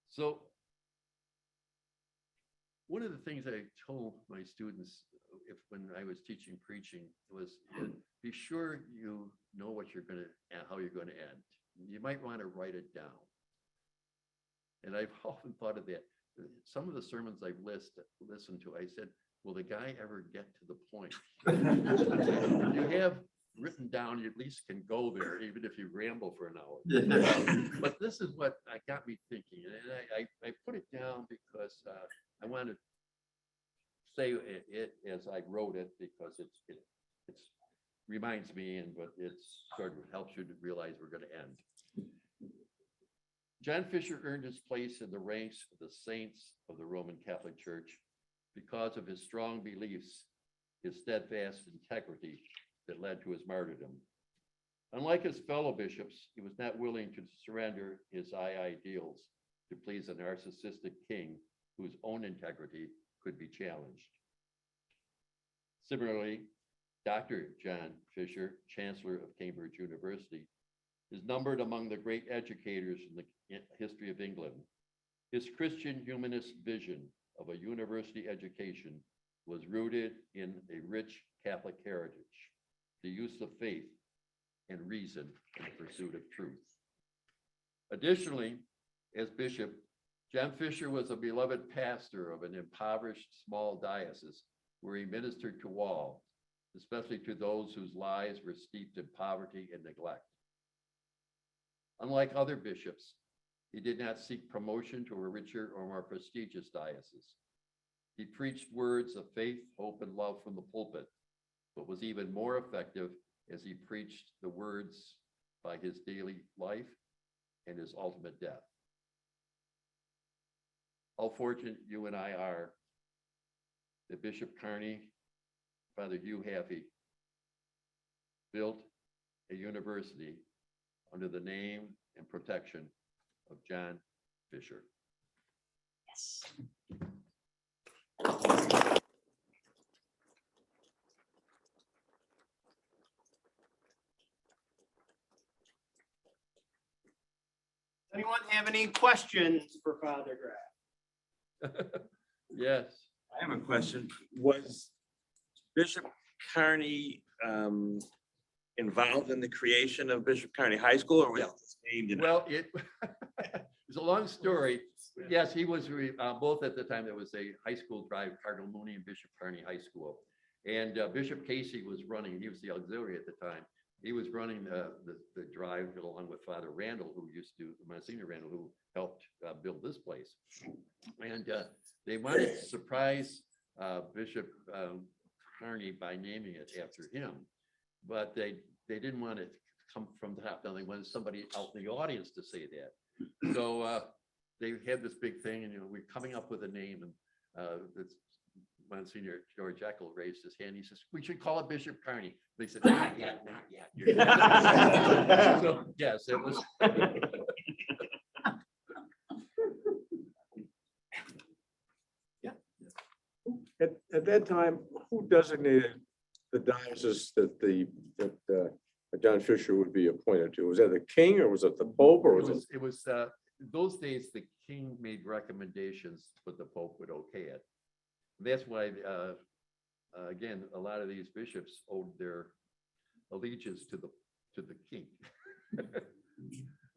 So one of the things I told my students when I was teaching preaching was, be sure you know what how you're going to end. You might want to write it down. And I've often thought of that. Some of the sermons I've listened to, I said, will the guy ever get to the point? If you have written down, you at least can go there, even if you ramble for an hour. But this is what got me thinking. And I put it down because I want to say it as I wrote it, because it reminds me, but it sort of helps you to realize we're going to end. John Fisher earned his place in the ranks of the saints of the Roman Catholic Church because of his strong beliefs, his steadfast integrity that led to his martyrdom. Unlike his fellow bishops, he was not willing to surrender his high ideals to please a narcissistic king whose own integrity could be challenged. Similarly, Dr. John Fisher, Chancellor of Cambridge University, is numbered among the great educators in the history of England. His Christian humanist vision of a university education was rooted in a rich Catholic heritage, the use of faith and reason in the pursuit of truth. Additionally, as bishop, John Fisher was a beloved pastor of an impoverished small diocese where he ministered to all, especially to those whose lives were steeped in poverty and neglect. Unlike other bishops, he did not seek promotion to a richer or more prestigious diocese. He preached words of faith, hope, and love from the pulpit, but was even more effective as he preached the words by his daily life and his ultimate death. How fortunate you and I are that Bishop Carney, Father Hugh Haffey, built a university under the name and protection of John Fisher. Yes. Anyone have any questions for Father Graf? Yes. I have a question. Was Bishop Carney involved in the creation of Bishop Kearney High School, or was Yeah. it just named? in- Well, it's a long story. Yes, he was both at the time. There was a high school drive, Cardinal Mooney and Bishop Kearney High School. And Bishop Casey was running, he was the auxiliary at the time. He was running the drive along with Father Randall, who used to, Monsignor Randall, who helped build this place. And they wanted to surprise Bishop Kearney by naming it after him. But they didn't want it to come from the top down. They wanted somebody out in the audience to say that. So they had this big thing, and we're coming up with a name, and Monsignor George Eckel raised his hand. He says, "We should call it Bishop Kearney." They said, "Not yet, not yet." So yes, it was. At that time, who designated the diocese that John Fisher would be appointed to? Was that the king, or was it the pope, or was it? It was those days, the king made recommendations, but the pope would okay it. That's why, again, a lot of these bishops owed their allegiance to the king.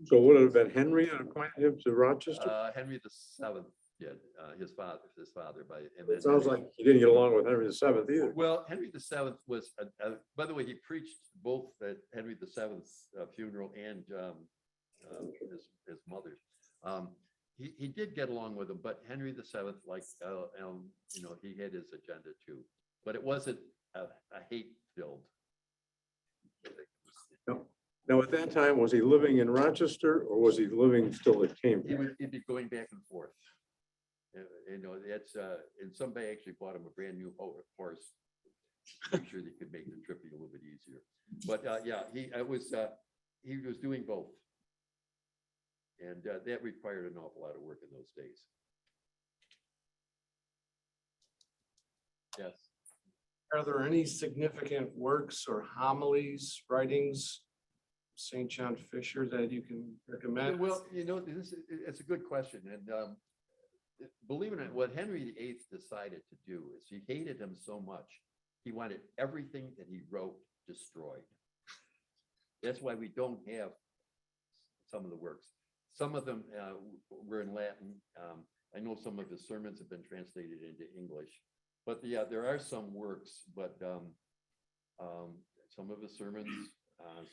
So would it have been Henry that appointed him to Rochester? Henry VII did, his father, and It then. sounds like he didn't get along with Henry VII either. Well, Henry VII was, by the way, he preached both at Henry VII's funeral and his mother's. He did get along with him, but Henry VII, like, he had his agenda too, but it wasn't a hate filled. Now, at that time, was he living in Rochester, or was he living still at Cambridge? He'd be going back and forth. That's, and somebody actually bought him a brand new horse. I'm sure they could make the trip a little bit easier. But yeah, he was doing both. And that required an awful lot of work in those days. Yes. Are there any significant works or homilies, writings, St. John Fisher that you can recommend? Well, it's a good question. And believe it or not, what Henry VIII decided to do is he hated him so much, he wanted everything that he wrote destroyed. That's why we don't have some of the works. Some of them were in Latin. I know some of his sermons have been translated into English. But yeah, there are some works, but some of his sermons,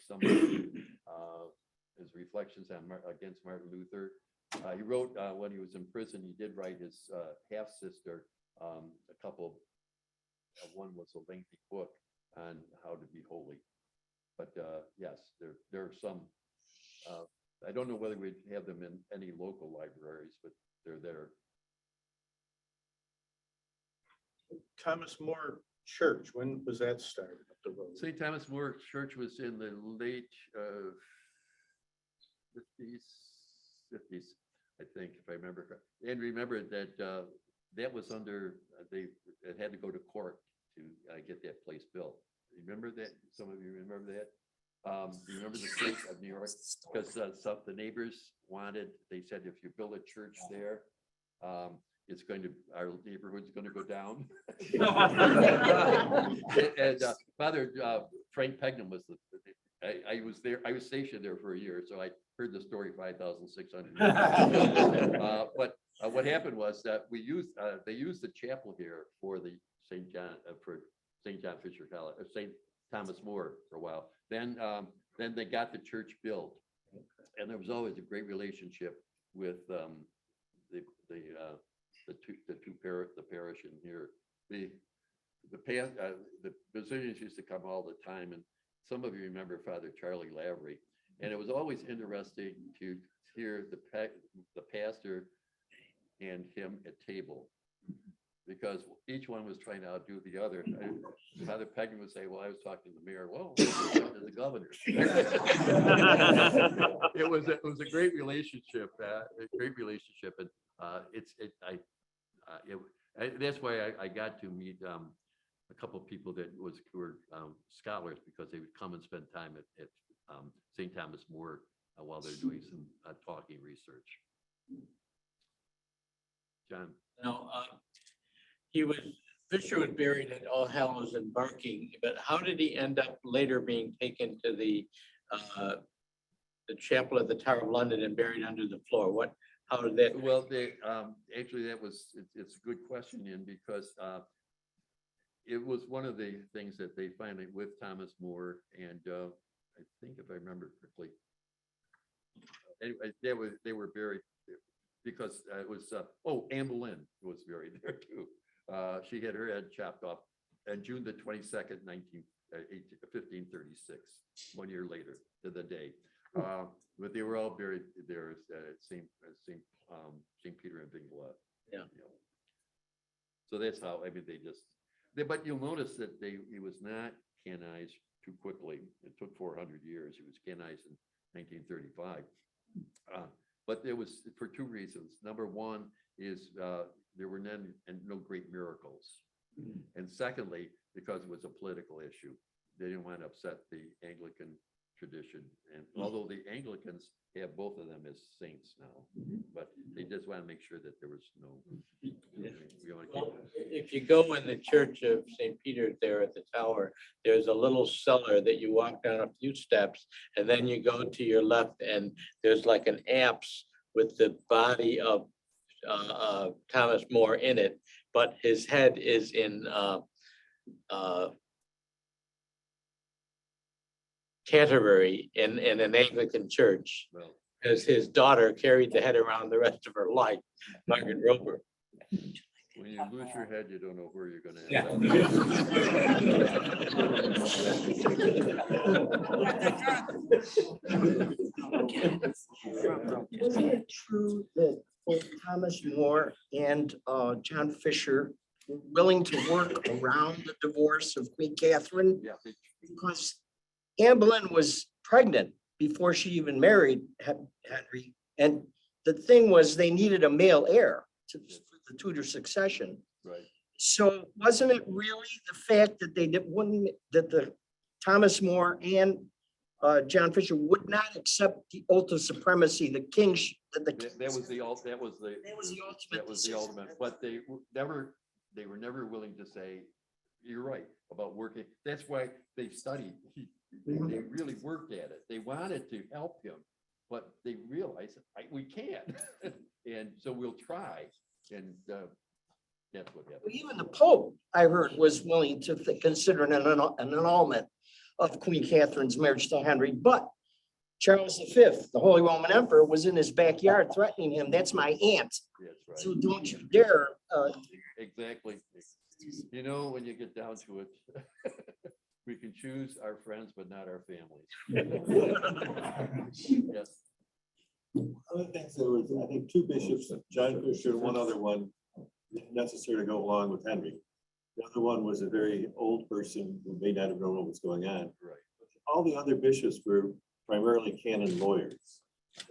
some of his reflections against Martin Luther. He wrote when he was in prison. He did write his half sister a couple. One was a lengthy book on how to be holy. But yes, there are some. I don't know whether we'd have them in any local libraries, but they're there. Thomas More Church, when was that started? Up the road? St. Thomas More Church was in the late 50s, I think, if I remember correctly. And remember that that was under, they had to go to court to get that place built. Remember that? Some of you remember that? You remember the state of New York? Because some the neighbors wanted, they said, if you build a church there, it's going to, our neighborhood's going to go down. And Father Frank Pegnam was I was there, I was stationed there for a year, so I heard the story 5,600. But what happened was that they used the chapel here for the St. John Fisher College, St. Thomas More for a while. Then they got the church built, and there was always a great relationship with the parish in here. The Brazilians used to come all the time, and some of you remember Father Charlie Lavery, and it was always interesting to hear the pastor and him at table, because each one was trying to outdo the other. Father Pegnam would say, "Well, I was talking to the mayor." "Well, to the governor." It was a great relationship, and that's why I got to meet a couple of people who were scholars, because they would come and spend time at St. Thomas More while they're doing some talking research. John. No, he was Fisher was buried at All Hallows in Barking, but how did he end up later being taken to the chapel at the Tower of London and buried under the floor? How did that? Well, actually, it's a good question, Ian, because it was one of the things that they finally, with Thomas More, and I think if I remember correctly, anyway, they were buried because it was, Anne Boleyn was buried there too. She had her head chopped off on June the 22nd, 1536, 1 year later to the day. But they were all buried there at St. Peter and Vingla. Yeah. So that's how, I mean, but you'll notice that he was not canonized too quickly. It took 400 years. He was canonized in 1935. But there was, for two reasons. Number one is there were no great miracles. And secondly, because it was a political issue. They didn't want to upset the Anglican tradition. And although the Anglicans have both of them as saints now, but they just want to make sure that there was no. Well, if you go in the church of St. Peter there at the tower, there's a little cellar that you walk down a few steps and then you go to your left and there's like an apse with the body of Thomas More in it, but his head is in Canterbury in an Anglican church, Well, as his daughter carried the head around the rest of her life, Margaret Roper. when you lose your head, you don't know where you're going to Yeah. end Isn't it true that both Thomas More and John Fisher were willing to work around the divorce of Queen Catherine? Yeah. Because Anne Boleyn was pregnant before she even married Henry. And the thing was, they needed a male heir for the Tudor succession. Right. So wasn't it really the fact that that the Thomas More and John Fisher would not accept the oath of supremacy, the king, That was the ultimate. That was the ultimate. That was the decision. ultimate, but they were never willing to say, you're right about working. That's why they studied. They really worked at it. They wanted to help him, but they realized we can't. And so we'll try. And that's what happened. Even the Pope, I heard, was willing to consider an annulment of Queen Catherine's marriage to Henry, but Charles V, the Holy Roman Emperor, was in his backyard threatening him. That's my aunt. That's right. So don't you dare. Exactly. You know, when you get down to it, we can choose our friends, but not our families. Yes. Other things, there was, I think, two bishops, John Fisher and one other one, necessary to go along with Henry. The other one was a very old person who may not have known what was going on. Right. All the other bishops were primarily canon lawyers.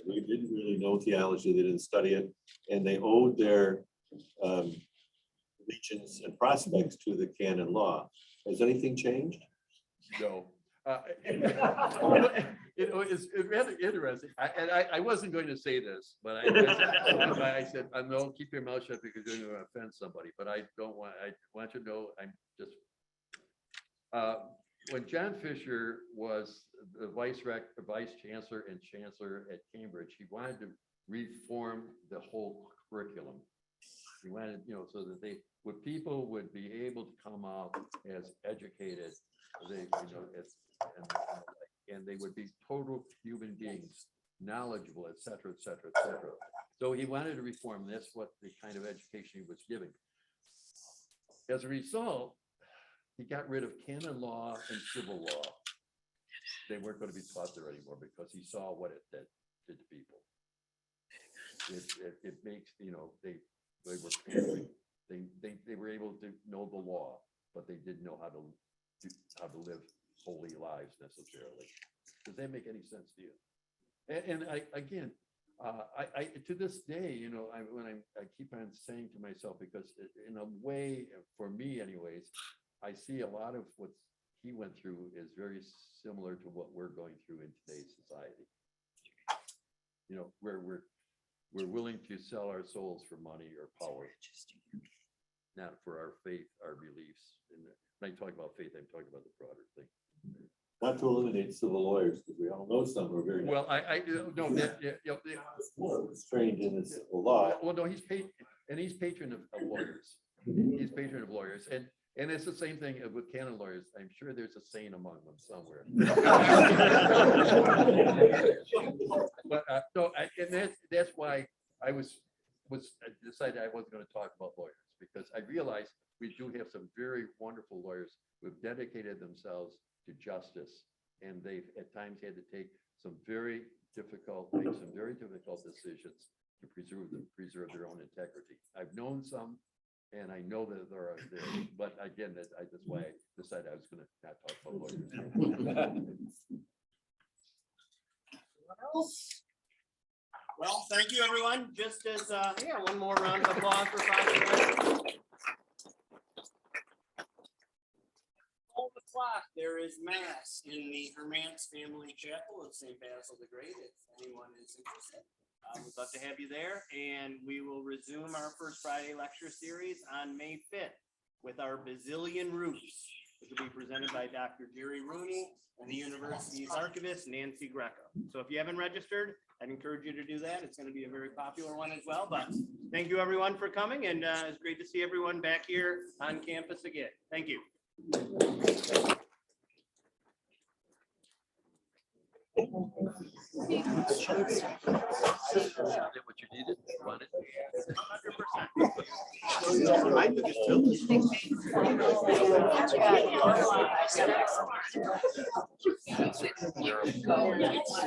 They didn't really know theology, they didn't study it, and they owed their allegiance and prospects to the canon law. Has anything changed? No. It's rather interesting. I wasn't going to say this, but I said, no, keep your mouth shut because you're going to offend somebody. But I want you to know, I'm just, when John Fisher was the vice chancellor and chancellor at Cambridge, he wanted to reform the whole curriculum. He wanted, so that people would be able to come out as educated, and they would be total human beings, knowledgeable, et cetera, et cetera, et cetera. So he wanted to reform. That's what the kind of education he was giving. As a result, he got rid of canon law and civil law. They weren't going to be taught there anymore because he saw what it did to people. It makes, they were pandering. They were able to know the law, but they didn't know how to live holy lives necessarily. Does that make any sense to you? And I to this day, I keep on saying to myself, because in a way, for me anyways, I see a lot of what he went through is very similar to what we're going through in today's society. Where we're willing to sell our souls for money or power. not for our faith, our beliefs. And when I talk about faith, I'm talking about the broader thing. Not to eliminate civil lawyers, because we all know some are very. Well, I no, that, yeah, Strange in the civil law. well, no, he's patron of lawyers. He's patron of lawyers, and it's the same thing with canon lawyers. I'm sure there's a saint among them somewhere. But no, and that's why I decided I wasn't going to talk about lawyers, because I realized we do have some very wonderful lawyers who have dedicated themselves to justice, and they've at times had to make some very difficult decisions to preserve their own integrity. I've known some, and I know that there are there, but again, that's why I decided I was going to not talk about lawyers. Well, thank you, everyone. Just as, one more round of applause for Father. 12 o'clock, there is mass in the Hermance Family Chapel of St. Basil the Great, if anyone is interested. We'd love to have you there, and we will resume our First Friday lecture series on May 5th with our Bazillion Roofs, which will be presented by Dr. Jerry Rooney and the university's archivist, Nancy Greco. So if you haven't registered, I'd encourage you to do that. It's going to be a very popular one as well, but thank you everyone for coming, and it's great to see everyone back here on campus again. Thank you. Is that what you needed? Wanted? 100%.